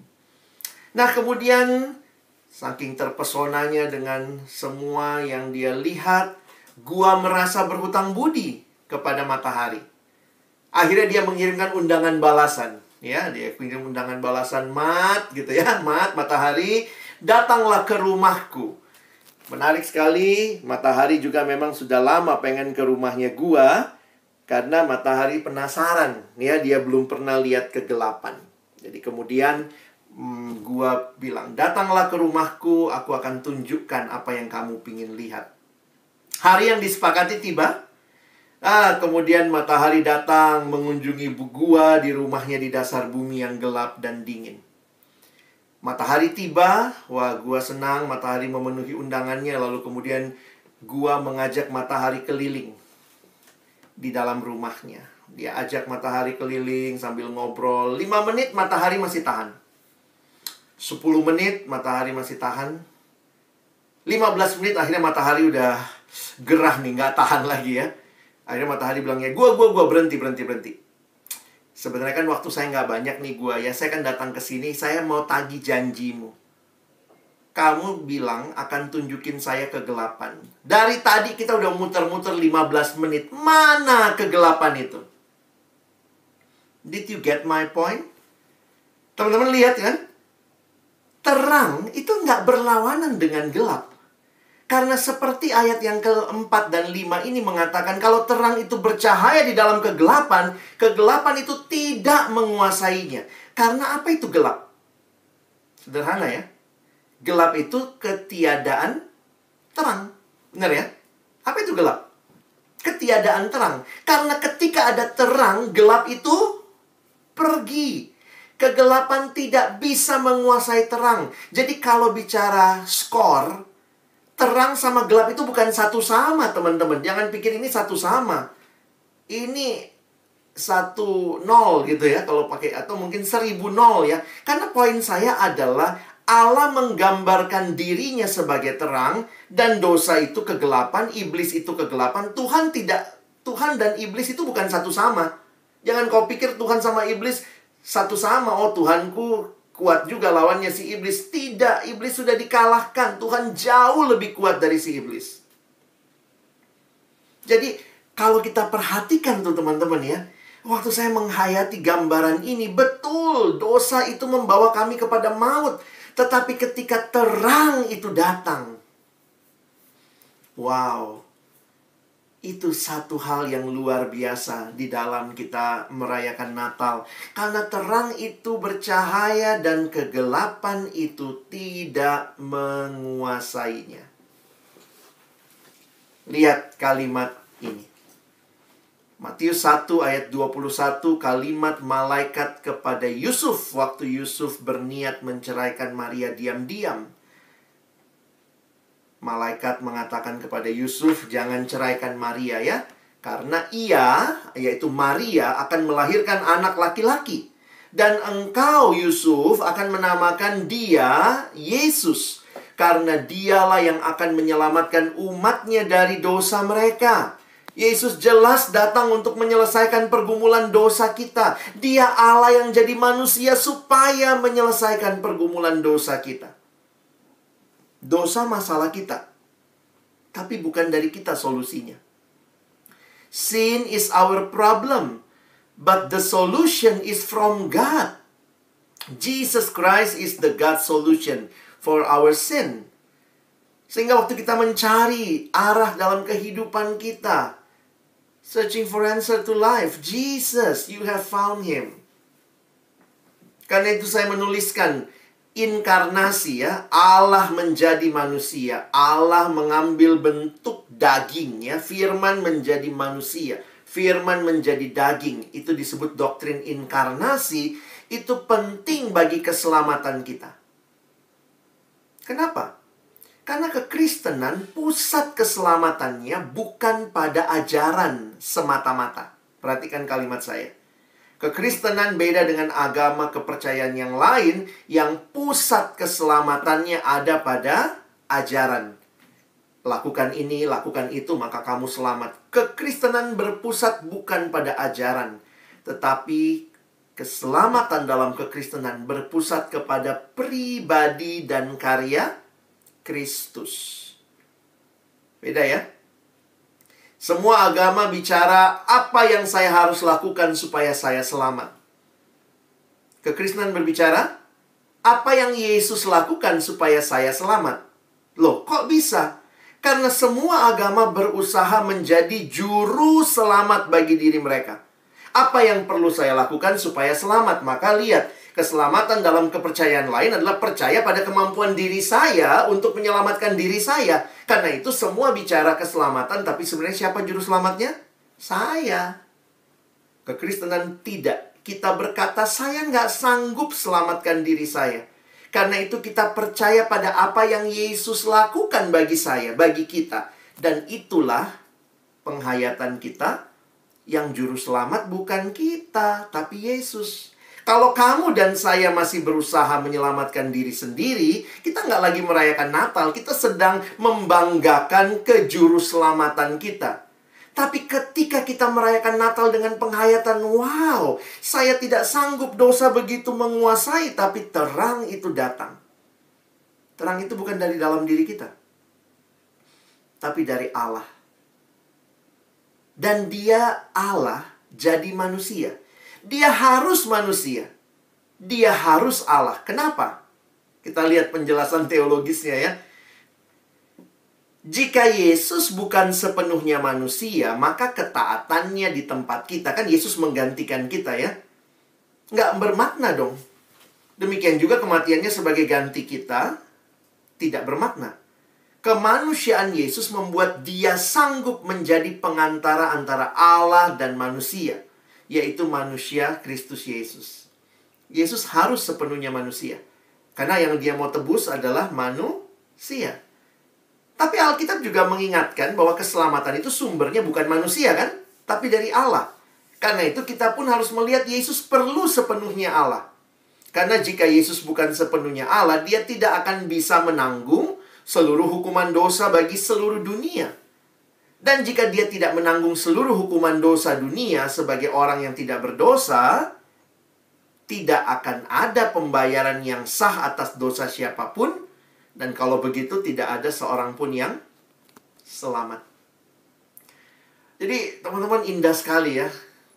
Speaker 2: Nah, kemudian, saking terpesonanya dengan semua yang dia lihat, gua merasa berhutang budi kepada matahari. Akhirnya dia mengirimkan undangan balasan. Ya, dia kirim undangan balasan, Mat, gitu ya. Mat, matahari, datanglah ke rumahku. Menarik sekali, matahari juga memang sudah lama pengen ke rumahnya gua. Karena matahari penasaran, ya, dia belum pernah lihat kegelapan. Jadi kemudian gua bilang, datanglah ke rumahku, aku akan tunjukkan apa yang kamu pingin lihat. Hari yang disepakati tiba. Kemudian matahari datang mengunjungi gua di rumahnya di dasar bumi yang gelap dan dingin. Matahari tiba, wah gua senang, matahari memenuhi undangannya. Lalu kemudian gua mengajak matahari keliling di dalam rumahnya. Dia ajak matahari keliling sambil ngobrol. 5 menit matahari masih tahan. 10 menit matahari masih tahan. 15 menit akhirnya matahari udah gerah nih, nggak tahan lagi ya. Akhirnya matahari bilangnya, gua berhenti. Sebenarnya kan waktu saya nggak banyak nih gua ya. Saya kan datang ke sini, saya mau tagih janjimu. Kamu bilang akan tunjukin saya kegelapan. Dari tadi kita udah muter-muter 15 menit. Mana kegelapan itu? Did you get my point? Teman-teman lihat kan? Terang itu nggak berlawanan dengan gelap. Karena seperti ayat yang ke-4 dan 5 ini mengatakan kalau terang itu bercahaya di dalam kegelapan, kegelapan itu tidak menguasainya. Karena apa itu gelap? Sederhana ya. Gelap itu ketiadaan terang. Benar ya? Apa itu gelap? Ketiadaan terang. Karena ketika ada terang, gelap itu pergi. Kegelapan tidak bisa menguasai terang. Jadi kalau bicara skor, terang sama gelap itu bukan satu sama, teman-teman. Jangan pikir ini satu sama. Ini 1-0 gitu ya, kalau pakai, atau mungkin 1000-0 ya. Karena poin saya adalah Allah menggambarkan dirinya sebagai terang dan dosa itu kegelapan, iblis itu kegelapan. Tuhan dan iblis itu bukan satu sama. Jangan kau pikir Tuhan sama iblis satu sama. Oh, Tuhanku kuat juga lawannya si iblis. Tidak, iblis sudah dikalahkan. Tuhan jauh lebih kuat dari si iblis. Jadi, kalau kita perhatikan tuh teman-teman ya, waktu saya menghayati gambaran ini, betul, dosa itu membawa kami kepada maut. Tetapi ketika terang itu datang, wow, itu satu hal yang luar biasa di dalam kita merayakan Natal. Karena terang itu bercahaya dan kegelapan itu tidak menguasainya. Lihat kalimat ini. Matius 1 ayat 21, kalimat malaikat kepada Yusuf waktu Yusuf berniat menceraikan Maria diam-diam. Malaikat mengatakan kepada Yusuf, jangan ceraikan Maria ya. Karena ia, yaitu Maria, akan melahirkan anak laki-laki. Dan engkau, Yusuf, akan menamakan dia Yesus. Karena dialah yang akan menyelamatkan umatnya dari dosa mereka. Yesus jelas datang untuk menyelesaikan pergumulan dosa kita. Dia Allah yang jadi manusia supaya menyelesaikan pergumulan dosa kita. Dosa masalah kita. Tapi bukan dari kita solusinya. Sin is our problem. But the solution is from God. Jesus Christ is the God solution for our sin. Sehingga waktu kita mencari arah dalam kehidupan kita, searching for answer to life, Jesus, you have found Him. Karena itu saya menuliskan inkarnasi ya, Allah menjadi manusia, Allah mengambil bentuk dagingnya, firman menjadi manusia, firman menjadi daging. Itu disebut doktrin inkarnasi. Itu penting bagi keselamatan kita. Kenapa? Karena kekristenan pusat keselamatannya bukan pada ajaran semata-mata. Perhatikan kalimat saya. Kekristenan beda dengan agama kepercayaan yang lain yang pusat keselamatannya ada pada ajaran. Lakukan ini, lakukan itu, maka kamu selamat. Kekristenan berpusat bukan pada ajaran, tetapi keselamatan dalam kekristenan berpusat kepada pribadi dan karya Kristus. Beda ya? Semua agama bicara apa yang saya harus lakukan supaya saya selamat. Kekristenan berbicara apa yang Yesus lakukan supaya saya selamat. Loh, kok bisa? Karena semua agama berusaha menjadi juru selamat bagi diri mereka. Apa yang perlu saya lakukan supaya selamat? Maka lihat, keselamatan dalam kepercayaan lain adalah percaya pada kemampuan diri saya untuk menyelamatkan diri saya. Karena itu semua bicara keselamatan, tapi sebenarnya siapa juru selamatnya? Saya. Kekristenan tidak. Kita berkata, saya nggak sanggup selamatkan diri saya. Karena itu kita percaya pada apa yang Yesus lakukan bagi saya, bagi kita. Dan itulah penghayatan kita, yang juru selamat bukan kita, tapi Yesus. Kalau kamu dan saya masih berusaha menyelamatkan diri sendiri, kita nggak lagi merayakan Natal. Kita sedang membanggakan kejuruselamatan kita. Tapi ketika kita merayakan Natal dengan penghayatan, wow, saya tidak sanggup, dosa begitu menguasai, tapi terang itu datang. Terang itu bukan dari dalam diri kita, tapi dari Allah. Dan dia Allah jadi manusia. Dia harus manusia. Dia harus Allah. Kenapa? Kita lihat penjelasan teologisnya ya. Jika Yesus bukan sepenuhnya manusia, maka ketaatannya di tempat kita, kan Yesus menggantikan kita ya, nggak bermakna dong. Demikian juga kematiannya sebagai ganti kita, tidak bermakna. Kemanusiaan Yesus membuat dia sanggup menjadi pengantara antara Allah dan manusia, yaitu manusia Kristus Yesus. Yesus harus sepenuhnya manusia, karena yang dia mau tebus adalah manusia. Tapi Alkitab juga mengingatkan bahwa keselamatan itu sumbernya bukan manusia kan? Tapi dari Allah. Karena itu kita pun harus melihat Yesus perlu sepenuhnya Allah. Karena jika Yesus bukan sepenuhnya Allah, dia tidak akan bisa menanggung seluruh hukuman dosa bagi seluruh dunia. Dan jika dia tidak menanggung seluruh hukuman dosa dunia sebagai orang yang tidak berdosa, tidak akan ada pembayaran yang sah atas dosa siapapun. Dan kalau begitu tidak ada seorang pun yang selamat. Jadi teman-teman, indah sekali ya.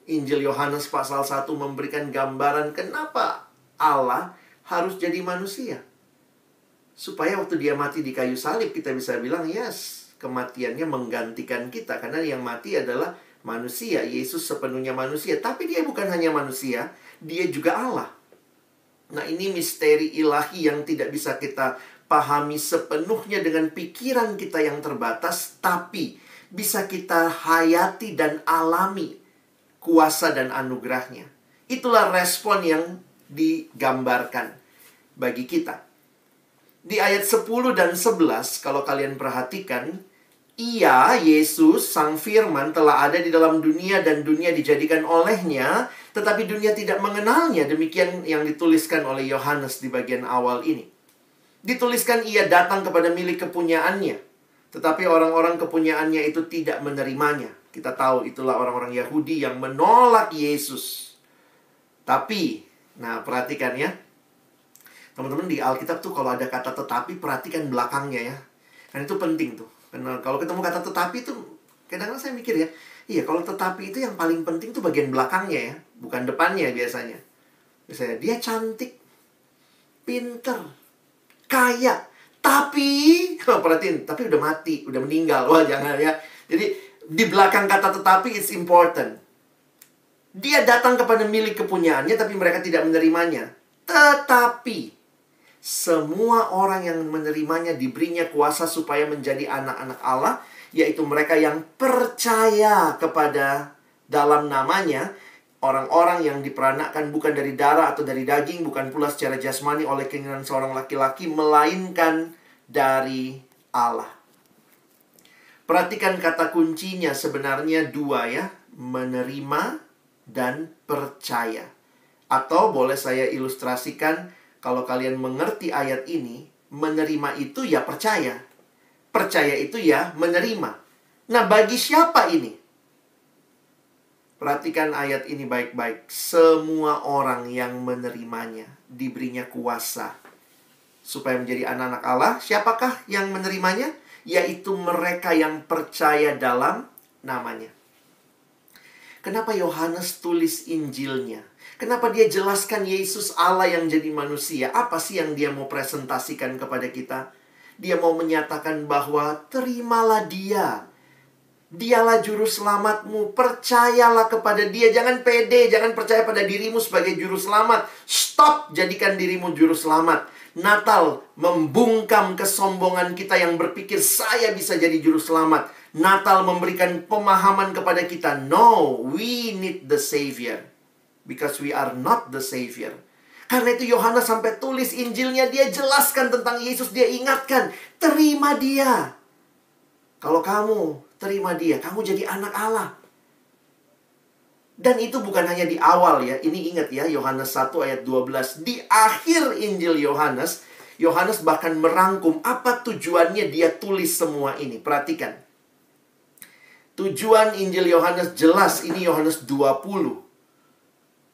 Speaker 2: Injil Yohanes pasal 1 memberikan gambaran kenapa Allah harus jadi manusia. Supaya waktu dia mati di kayu salib kita bisa bilang, yes, kematiannya menggantikan kita. Karena yang mati adalah manusia. Yesus sepenuhnya manusia. Tapi dia bukan hanya manusia, dia juga Allah. Nah, ini misteri ilahi yang tidak bisa kita pahami sepenuhnya dengan pikiran kita yang terbatas, tapi bisa kita hayati dan alami kuasa dan anugerahnya. Itulah respon yang digambarkan bagi kita. Di ayat 10 dan 11, kalau kalian perhatikan, Ia, Yesus, Sang Firman, telah ada di dalam dunia dan dunia dijadikan olehnya, tetapi dunia tidak mengenalnya. Demikian yang dituliskan oleh Yohanes di bagian awal ini. Dituliskan ia datang kepada milik kepunyaannya, tetapi orang-orang kepunyaannya itu tidak menerimanya. Kita tahu itulah orang-orang Yahudi yang menolak Yesus. Tapi, nah perhatikan ya, teman-teman di Alkitab tuh kalau ada kata tetapi, perhatikan belakangnya ya. Kan itu penting tuh. Karena kalau ketemu kata tetapi tuh, kadang-kadang saya mikir ya, iya kalau tetapi itu yang paling penting tuh bagian belakangnya ya, bukan depannya biasanya. Misalnya, dia cantik, pinter, kaya, tapi, perhatiin, tapi udah mati, udah meninggal. Wah jangan ya. Jadi, di belakang kata tetapi, it's important. Dia datang kepada milik kepunyaannya, tapi mereka tidak menerimanya. Tetapi semua orang yang menerimanya diberinya kuasa supaya menjadi anak-anak Allah, yaitu mereka yang percaya kepada dalam namanya. Orang-orang yang diperanakkan bukan dari darah atau dari daging, bukan pula secara jasmani oleh keinginan seorang laki-laki, melainkan dari Allah. Perhatikan kata kuncinya sebenarnya dua ya, menerima dan percaya. Atau boleh saya ilustrasikan, kalau kalian mengerti ayat ini, menerima itu ya percaya. Percaya itu ya menerima. Nah, bagi siapa ini? Perhatikan ayat ini baik-baik. Semua orang yang menerimanya diberinya kuasa supaya menjadi anak-anak Allah. Siapakah yang menerimanya? Yaitu mereka yang percaya dalam namanya. Kenapa Yohanes tulis Injilnya? Kenapa dia jelaskan Yesus Allah yang jadi manusia? Apa sih yang dia mau presentasikan kepada kita? Dia mau menyatakan bahwa terimalah dia. Dialah juru selamatmu. Percayalah kepada dia. Jangan pede, jangan percaya pada dirimu sebagai juru selamat. Stop jadikan dirimu juru selamat. Natal membungkam kesombongan kita yang berpikir saya bisa jadi juru selamat. Natal memberikan pemahaman kepada kita, no, we need the Savior. Because we are not the Savior. Karena itu Yohanes sampai tulis Injilnya, dia jelaskan tentang Yesus, dia ingatkan, terima dia. Kalau kamu terima dia, kamu jadi anak Allah. Dan itu bukan hanya di awal ya. Ini ingat ya, Yohanes 1 ayat 12. Di akhir Injil Yohanes, Yohanes bahkan merangkum apa tujuannya dia tulis semua ini. Perhatikan. Tujuan Injil Yohanes jelas, ini Yohanes 20.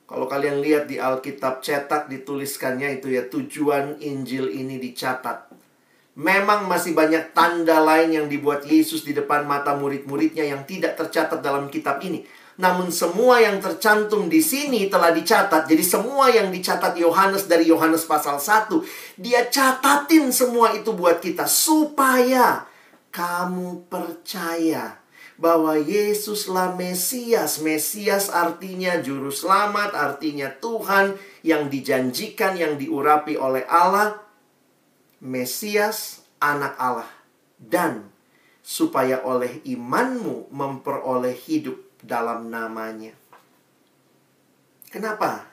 Speaker 2: Kalau kalian lihat di Alkitab cetak dituliskannya itu ya, tujuan Injil ini dicatat. Memang masih banyak tanda lain yang dibuat Yesus di depan mata murid-muridnya yang tidak tercatat dalam kitab ini. Namun semua yang tercantum di sini telah dicatat. Jadi semua yang dicatat Yohanes dari Yohanes pasal 1, dia catatin semua itu buat kita supaya kamu percaya bahwa Yesuslah Mesias. Mesias artinya juru selamat, artinya Tuhan yang dijanjikan, yang diurapi oleh Allah. Mesias, anak Allah. Dan supaya oleh imanmu memperoleh hidup dalam namanya. Kenapa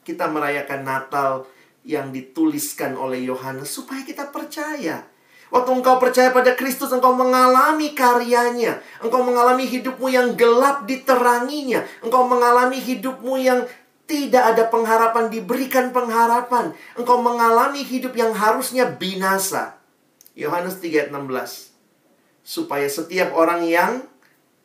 Speaker 2: kita merayakan Natal yang dituliskan oleh Yohanes? Supaya kita percaya. Waktu engkau percaya pada Kristus, engkau mengalami karyanya. Engkau mengalami hidupmu yang gelap diteranginya. Engkau mengalami hidupmu yang tidak ada pengharapan, diberikan pengharapan. Engkau mengalami hidup yang harusnya binasa. Yohanes 3 ayat 16. Supaya setiap orang yang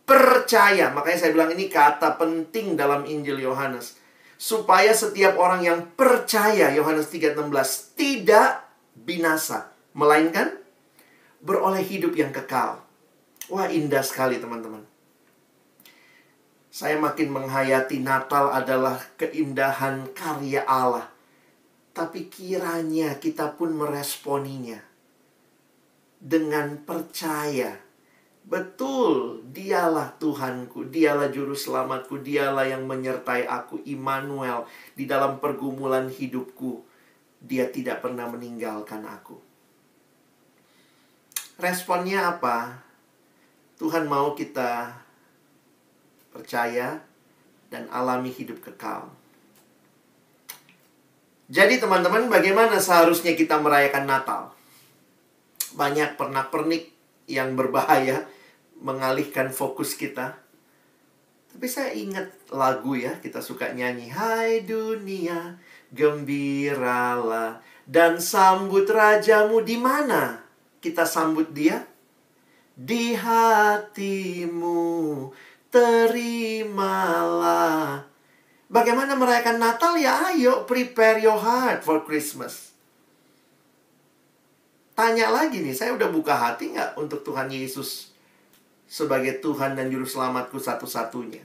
Speaker 2: percaya. Makanya saya bilang ini kata penting dalam Injil Yohanes. Supaya setiap orang yang percaya, Yohanes 3 ayat 16, tidak binasa, melainkan beroleh hidup yang kekal. Wah, indah sekali teman-teman. Saya makin menghayati Natal adalah keindahan karya Allah. Tapi kiranya kita pun meresponinya dengan percaya. Betul, dialah Tuhanku, dialah juru selamatku, dialah yang menyertai aku, Immanuel, di dalam pergumulan hidupku. Dia tidak pernah meninggalkan aku. Responnya apa? Tuhan mau kita percaya dan alami hidup kekal. Jadi teman-teman, bagaimana seharusnya kita merayakan Natal? banyak pernak-pernik yang berbahaya mengalihkan fokus kita. Tapi saya ingat lagu ya, kita suka nyanyi, hai dunia, gembiralah dan sambut rajamu. Di mana kita sambut dia? Di hatimu, terimalah. Bagaimana merayakan Natal? Ya ayo, prepare your heart for Christmas. Tanya lagi nih, saya udah buka hati nggak untuk Tuhan Yesus sebagai Tuhan dan Juru Selamatku satu-satunya?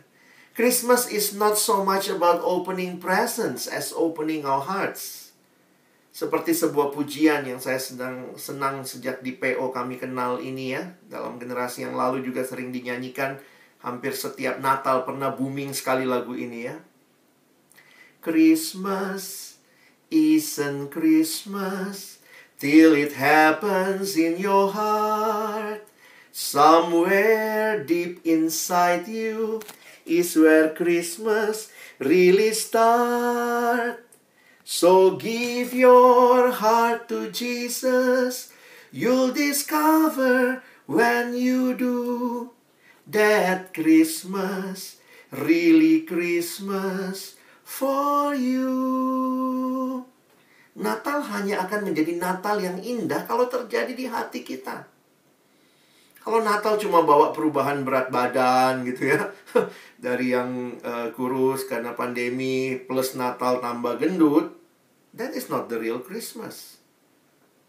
Speaker 2: Christmas is not so much about opening presents as opening our hearts. Seperti sebuah pujian yang saya sedang senang sejak di PO kami kenal ini ya. Dalam generasi yang lalu juga sering dinyanyikan. Hampir setiap Natal pernah booming sekali lagu ini ya. Christmas isn't Christmas till it happens in your heart. Somewhere deep inside you is where Christmas really starts. So give your heart to Jesus. You'll discover when you do that Christmas really Christmas for you. Natal hanya akan menjadi Natal yang indah kalau terjadi di hati kita. Kalau Natal cuma bawa perubahan berat badan gitu ya, dari yang kurus karena pandemi plus Natal tambah gendut, that is not the real Christmas.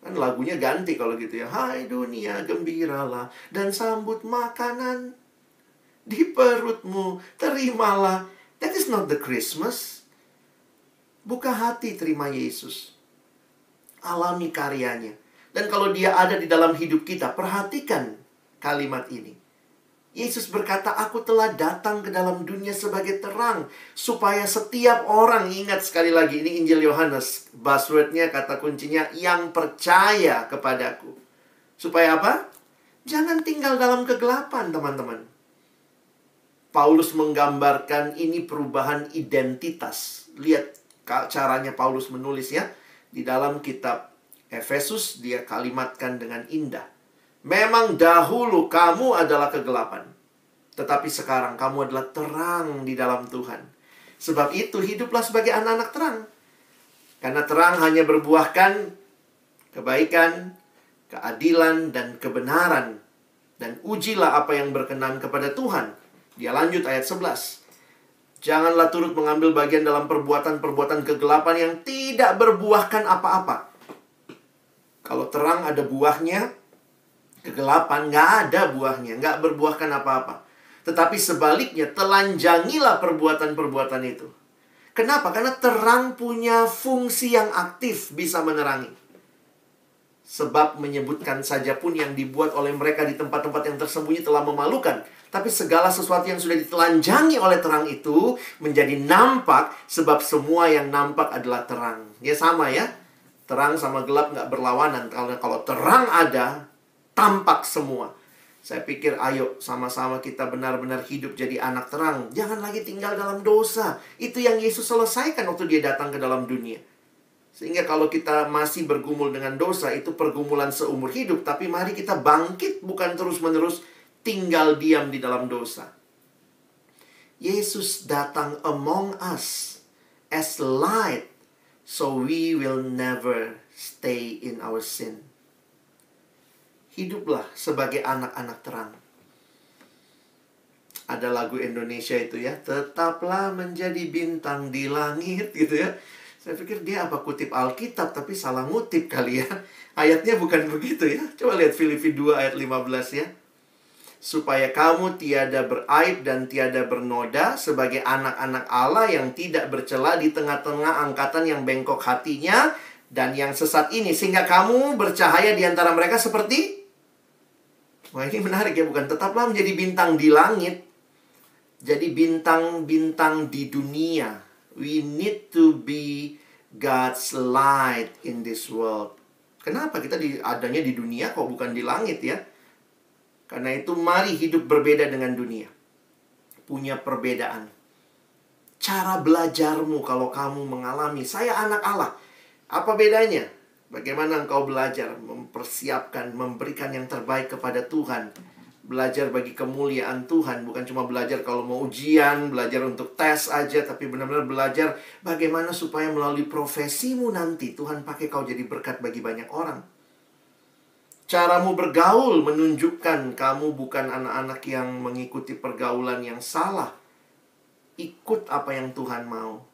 Speaker 2: Kan lagunya ganti kalau gitu ya. Hai dunia gembiralah dan sambut makanan di perutmu, terimalah. That is not the Christmas. Buka hati, terima Yesus. Alami karyanya. Dan kalau dia ada di dalam hidup kita, perhatikan kalimat ini. Yesus berkata, aku telah datang ke dalam dunia sebagai terang, supaya setiap orang, ingat sekali lagi, ini Injil Yohanes, buzzwordnya, kata kuncinya, yang percaya kepadaku. Supaya apa? Jangan tinggal dalam kegelapan, teman-teman. Paulus menggambarkan ini perubahan identitas. Lihat caranya Paulus menulis ya. Di dalam kitab Efesus, dia kalimatkan dengan indah. Memang dahulu kamu adalah kegelapan, tetapi sekarang kamu adalah terang di dalam Tuhan. Sebab itu hiduplah sebagai anak-anak terang. Karena terang hanya berbuahkan kebaikan, keadilan, dan kebenaran. Dan ujilah apa yang berkenan kepada Tuhan. Dia lanjut ayat 11. Janganlah turut mengambil bagian dalam perbuatan-perbuatan kegelapan yang tidak berbuahkan apa-apa. Kalau terang ada buahnya, kegelapan nggak ada buahnya, nggak berbuahkan apa-apa. Tetapi sebaliknya, telanjangilah perbuatan-perbuatan itu. Kenapa? Karena terang punya fungsi yang aktif, bisa menerangi. Sebab menyebutkan saja pun yang dibuat oleh mereka di tempat-tempat yang tersembunyi telah memalukan. Tapi segala sesuatu yang sudah ditelanjangi oleh terang itu menjadi nampak, sebab semua yang nampak adalah terang. Ya sama ya, terang sama gelap nggak berlawanan. Kalau terang ada, tampak semua. Saya pikir ayo sama-sama kita benar-benar hidup jadi anak terang. Jangan lagi tinggal dalam dosa. Itu yang Yesus selesaikan waktu dia datang ke dalam dunia. Sehingga kalau kita masih bergumul dengan dosa, itu pergumulan seumur hidup. Tapi mari kita bangkit, bukan terus-menerus tinggal diam di dalam dosa. Yesus datang among us as light, so we will never stay in our sin. Hiduplah sebagai anak-anak terang. Ada lagu Indonesia itu ya, tetaplah menjadi bintang di langit gitu ya. Saya pikir dia apa kutip Alkitab, tapi salah ngutip kali ya. Ayatnya bukan begitu ya. Coba lihat Filipi 2 ayat 15 ya. Supaya kamu tiada beraib dan tiada bernoda sebagai anak-anak Allah yang tidak bercela di tengah-tengah angkatan yang bengkok hatinya dan yang sesat ini. Sehingga kamu bercahaya di antara mereka seperti... Wah, ini menarik ya, bukan tetaplah menjadi bintang di langit. Jadi bintang-bintang di dunia. We need to be God's light in this world. Kenapa kita adanya di dunia kok bukan di langit ya? Karena itu mari hidup berbeda dengan dunia. Punya perbedaan. Cara belajarmu kalau kamu mengalami, saya anak Allah. Apa bedanya? Bagaimana engkau belajar mempersiapkan, memberikan yang terbaik kepada Tuhan. Belajar bagi kemuliaan Tuhan. Bukan cuma belajar kalau mau ujian, belajar untuk tes aja. Tapi benar-benar belajar bagaimana supaya melalui profesimu nanti Tuhan pakai kau jadi berkat bagi banyak orang. Caramu bergaul menunjukkan kamu bukan anak-anak yang mengikuti pergaulan yang salah. Ikut apa yang Tuhan mau.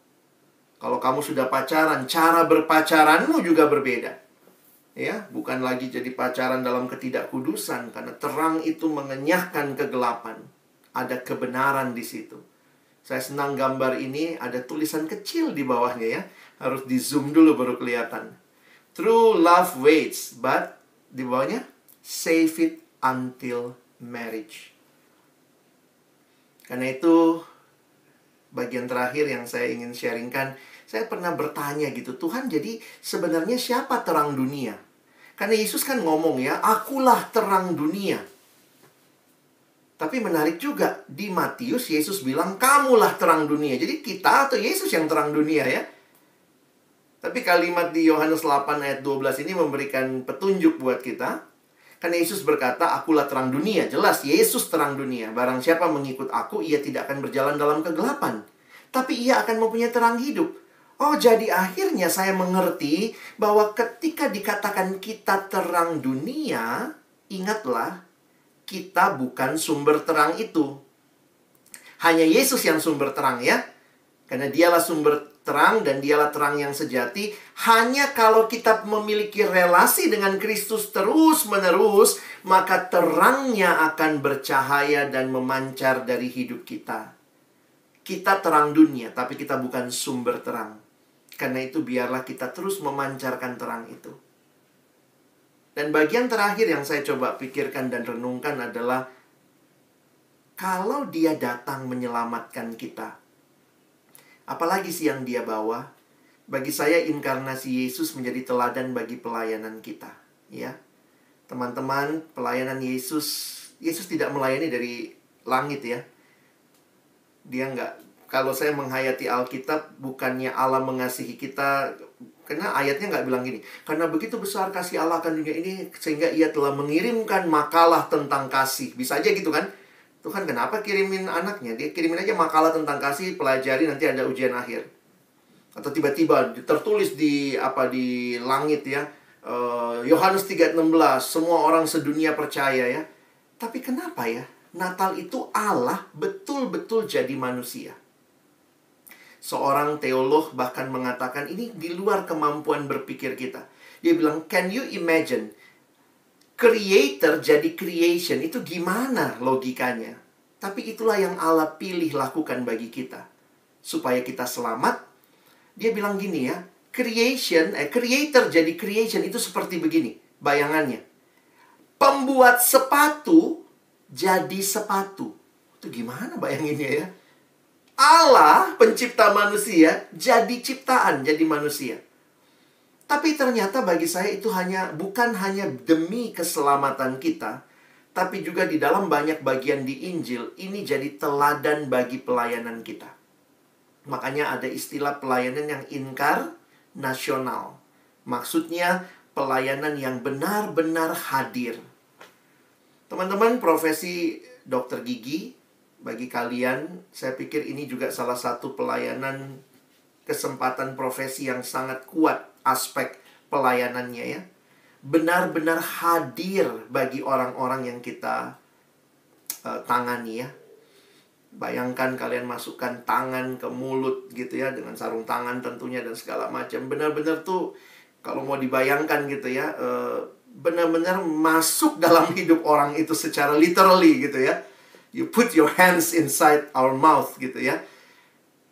Speaker 2: Kalau kamu sudah pacaran, cara berpacaranmu juga berbeda. Ya, bukan lagi jadi pacaran dalam ketidakkudusan, karena terang itu mengenyahkan kegelapan. Ada kebenaran di situ. Saya senang gambar ini, ada tulisan kecil di bawahnya ya. Harus di zoom dulu baru kelihatan. True love waits, but di bawahnya save it until marriage. Karena itu bagian terakhir yang saya ingin sharingkan, saya pernah bertanya gitu, Tuhan jadi sebenarnya siapa terang dunia? Karena Yesus kan ngomong ya, akulah terang dunia. Tapi menarik juga, di Matius Yesus bilang, kamulah terang dunia. Jadi kita atau Yesus yang terang dunia ya. Tapi kalimat di Yohanes 8 ayat 12 ini memberikan petunjuk buat kita. Karena Yesus berkata, akulah terang dunia. Jelas, Yesus terang dunia. Barang siapa mengikut aku, ia tidak akan berjalan dalam kegelapan. Tapi ia akan mempunyai terang hidup. Oh, jadi akhirnya saya mengerti bahwa ketika dikatakan kita terang dunia, ingatlah, kita bukan sumber terang itu. Hanya Yesus yang sumber terang ya. Karena dialah sumber terang dan dialah terang yang sejati. Hanya kalau kita memiliki relasi dengan Kristus terus-menerus, maka terangnya akan bercahaya dan memancar dari hidup kita. Kita terang dunia, tapi kita bukan sumber terang. Karena itu biarlah kita terus memancarkan terang itu. Dan bagian terakhir yang saya coba pikirkan dan renungkan adalah, kalau dia datang menyelamatkan kita, apalagi sih yang dia bawa? Bagi saya inkarnasi Yesus menjadi teladan bagi pelayanan kita. Ya, teman-teman, pelayanan Yesus tidak melayani dari langit ya. Dia nggak. Kalau saya menghayati Alkitab, bukannya Allah mengasihi kita, karena ayatnya nggak bilang gini, karena begitu besar kasih Allah akan dunia ini, sehingga ia telah mengirimkan makalah tentang kasih. Bisa aja gitu kan? Tuhan kenapa kirimin anaknya? Dia kirimin aja makalah tentang kasih, pelajari, nanti ada ujian akhir. Atau tiba-tiba tertulis di langit ya, Yohanes 3:16, semua orang sedunia percaya ya. Tapi kenapa ya? Natal itu Allah betul-betul jadi manusia. Seorang teolog bahkan mengatakan ini di luar kemampuan berpikir kita. Dia bilang, can you imagine creator jadi creation, itu gimana logikanya? Tapi itulah yang Allah pilih lakukan bagi kita, supaya kita selamat. Dia bilang gini ya, creator jadi creation itu seperti begini bayangannya. Pembuat sepatu jadi sepatu. Itu gimana bayanginnya ya? Allah pencipta manusia jadi ciptaan, jadi manusia. Tapi ternyata bagi saya itu bukan hanya demi keselamatan kita, tapi juga di dalam banyak bagian di Injil ini jadi teladan bagi pelayanan kita. Makanya ada istilah pelayanan yang inkarnasional. Maksudnya pelayanan yang benar-benar hadir. Teman-teman, profesi dokter gigi, bagi kalian, saya pikir ini juga salah satu pelayanan, kesempatan profesi yang sangat kuat aspek pelayanannya ya. Benar-benar hadir bagi orang-orang yang kita tangani ya. Bayangkan kalian masukkan tangan ke mulut gitu ya, dengan sarung tangan tentunya dan segala macam. Benar-benar tuh kalau mau dibayangkan gitu ya, benar-benar masuk dalam hidup orang itu secara literally gitu ya. You put your hands inside our mouth gitu ya.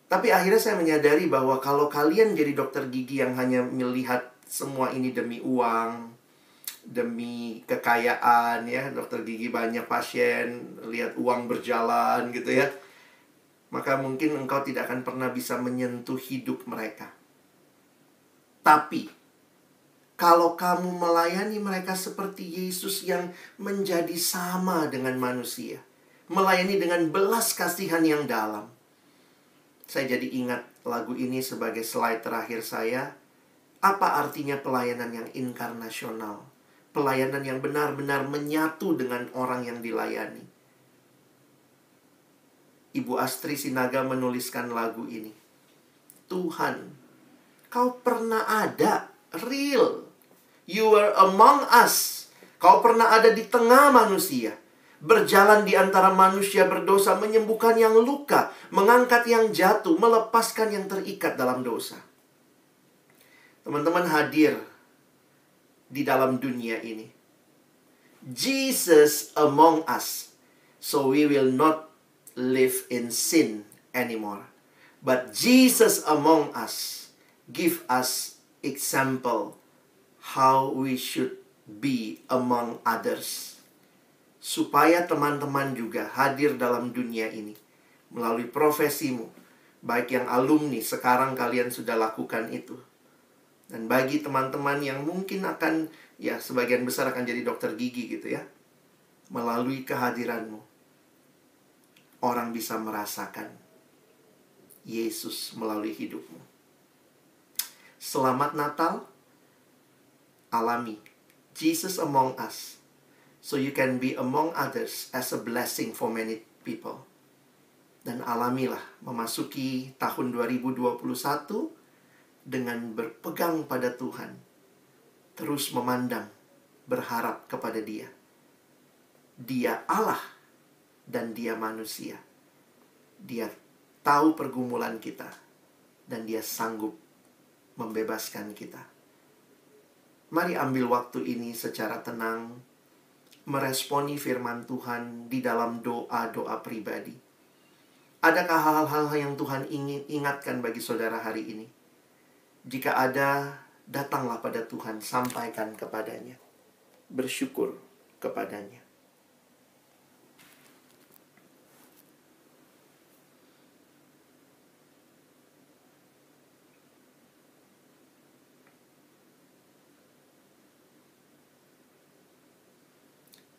Speaker 2: Tapi akhirnya saya menyadari bahwa kalau kalian jadi dokter gigi yang hanya melihat semua ini demi uang, demi kekayaan ya, dokter gigi banyak pasien, lihat uang berjalan gitu ya, maka mungkin engkau tidak akan pernah bisa menyentuh hidup mereka. Tapi kalau kamu melayani mereka seperti Yesus yang menjadi sama dengan manusia, melayani dengan belas kasihan yang dalam. Saya jadi ingat lagu ini sebagai slide terakhir saya. Apa artinya pelayanan yang inkarnasional? Pelayanan yang benar-benar menyatu dengan orang yang dilayani. Ibu Astri Sinaga menuliskan lagu ini. Tuhan, Kau pernah ada, real. You were among us. Kau pernah ada di tengah manusia. Berjalan di antara manusia berdosa, menyembuhkan yang luka, mengangkat yang jatuh, melepaskan yang terikat dalam dosa. Teman-teman hadir di dalam dunia ini. Jesus among us. So we will not live in sin anymore. But Jesus among us give us example how we should be among others. Supaya teman-teman juga hadir dalam dunia ini melalui profesimu. Baik yang alumni, sekarang kalian sudah lakukan itu. Dan bagi teman-teman yang mungkin akan, ya sebagian besar akan jadi dokter gigi gitu ya. Melalui kehadiranmu, orang bisa merasakan Yesus melalui hidupmu. Selamat Natal. Alami Jesus among us. So you can be among others as a blessing for many people. Dan alamilah memasuki tahun 2021 dengan berpegang pada Tuhan. Terus memandang, berharap kepada Dia. Dia Allah dan Dia manusia. Dia tahu pergumulan kita dan Dia sanggup membebaskan kita. Mari ambil waktu ini secara tenang, meresponi firman Tuhan di dalam doa-doa pribadi. Adakah hal-hal yang Tuhan ingin ingatkan bagi saudara hari ini? Jika ada, datanglah pada Tuhan, sampaikan kepadanya. Bersyukur kepadanya.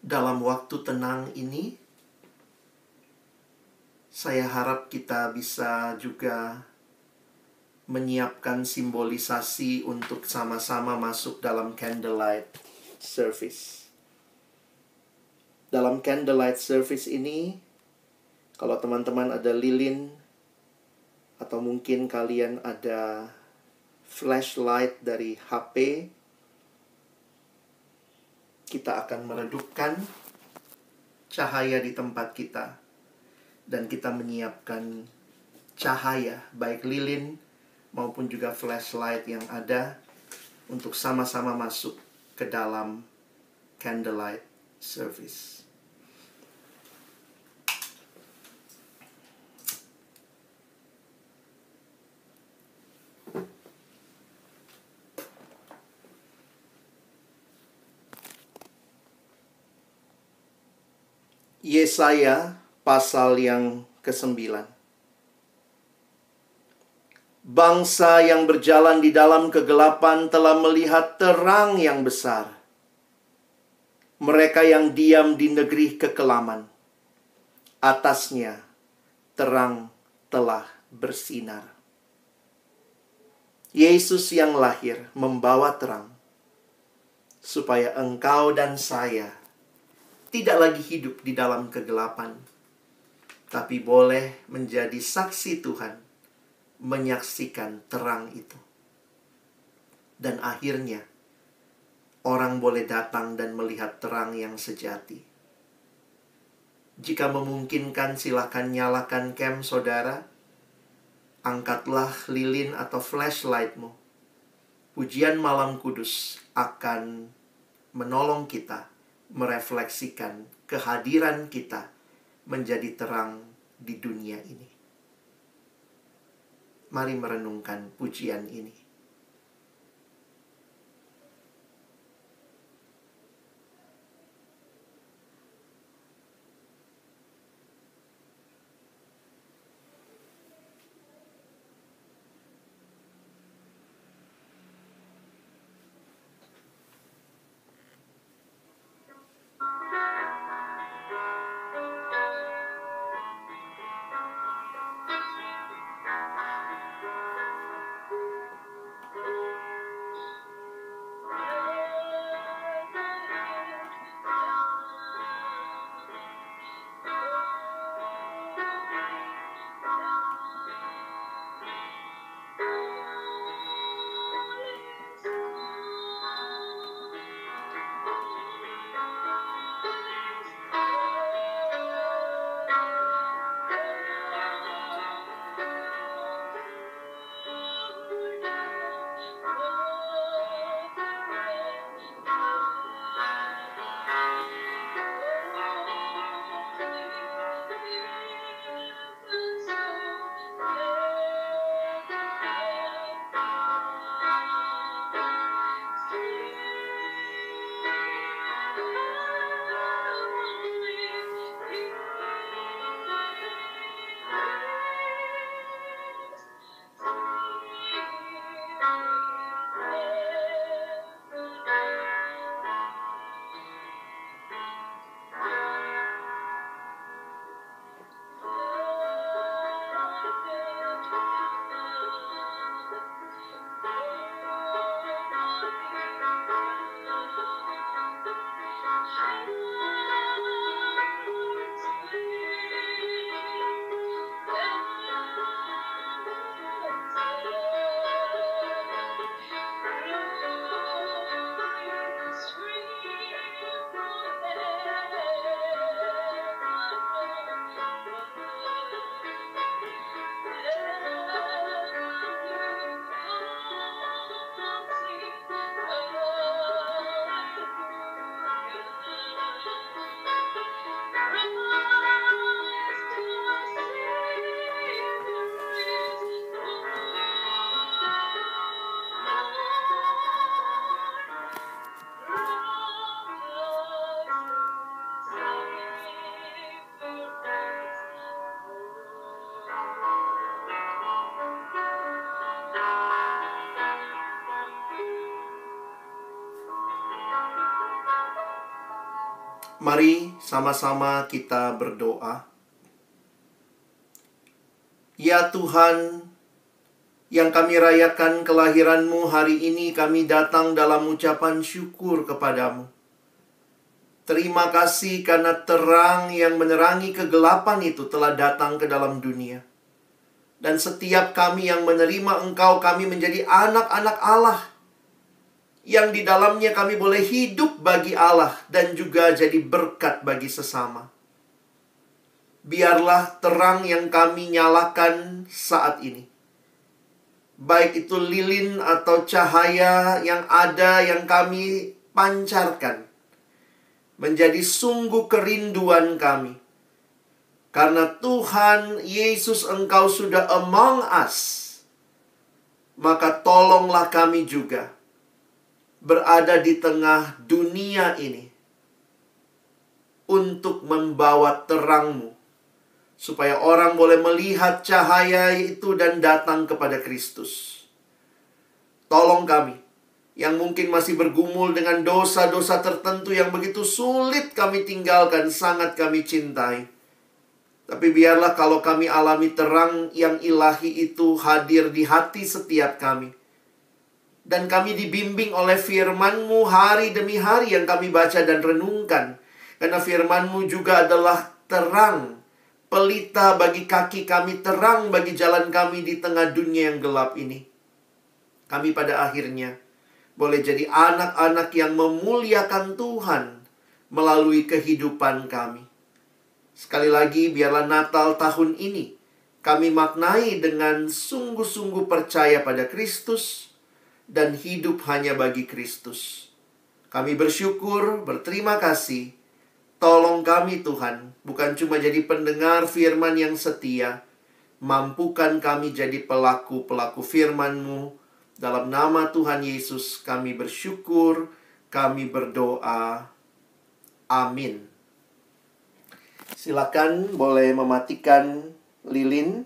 Speaker 2: Dalam waktu tenang ini, saya harap kita bisa juga menyiapkan simbolisasi untuk sama-sama masuk dalam candlelight service. Dalam candlelight service ini, kalau teman-teman ada lilin, atau mungkin kalian ada flashlight dari HP, kita akan meredupkan cahaya di tempat kita. Dan kita menyiapkan cahaya, baik lilin maupun juga flashlight yang ada, untuk sama-sama masuk ke dalam candlelight service. Yesaya pasal yang ke-9. Bangsa yang berjalan di dalam kegelapan telah melihat terang yang besar. Mereka yang diam di negeri kekelaman, atasnya terang telah bersinar. Yesus yang lahir membawa terang, supaya engkau dan saya tidak lagi hidup di dalam kegelapan, tapi boleh menjadi saksi Tuhan, menyaksikan terang itu. Dan akhirnya, orang boleh datang dan melihat terang yang sejati. Jika memungkinkan, silakan nyalakan cam saudara. Angkatlah lilin atau flashlightmu. Pujian Malam Kudus akan menolong kita merefleksikan kehadiran kita menjadi terang di dunia ini. Mari merenungkan pujian ini. Mari sama-sama kita berdoa. Ya Tuhan, yang kami rayakan kelahiran-Mu hari ini, kami datang dalam ucapan syukur kepadamu. Terima kasih karena terang yang menerangi kegelapan itu telah datang ke dalam dunia. Dan setiap kami yang menerima Engkau, kami menjadi anak-anak Allah, yang di dalamnya kami boleh hidup bagi Allah dan juga jadi berkat bagi sesama. Biarlah terang yang kami nyalakan saat ini, baik itu lilin atau cahaya yang ada yang kami pancarkan, menjadi sungguh kerinduan kami. Karena Tuhan Yesus, Engkau sudah among us, maka tolonglah kami juga berada di tengah dunia ini untuk membawa terang-Mu, supaya orang boleh melihat cahaya itu dan datang kepada Kristus. Tolong kami yang mungkin masih bergumul dengan dosa-dosa tertentu yang begitu sulit kami tinggalkan, sangat kami cintai. Tapi biarlah kalau kami alami terang yang ilahi itu hadir di hati setiap kami, dan kami dibimbing oleh firman-Mu hari demi hari yang kami baca dan renungkan. Karena firman-Mu juga adalah terang, pelita bagi kaki kami, terang bagi jalan kami di tengah dunia yang gelap ini. Kami pada akhirnya boleh jadi anak-anak yang memuliakan Tuhan melalui kehidupan kami. Sekali lagi, biarlah Natal tahun ini kami maknai dengan sungguh-sungguh percaya pada Kristus dan hidup hanya bagi Kristus. Kami bersyukur, berterima kasih. Tolong kami Tuhan, bukan cuma jadi pendengar firman yang setia, mampukan kami jadi pelaku-pelaku firman-Mu. Dalam nama Tuhan Yesus kami bersyukur, kami berdoa. Amin. Silakan boleh mematikan lilin.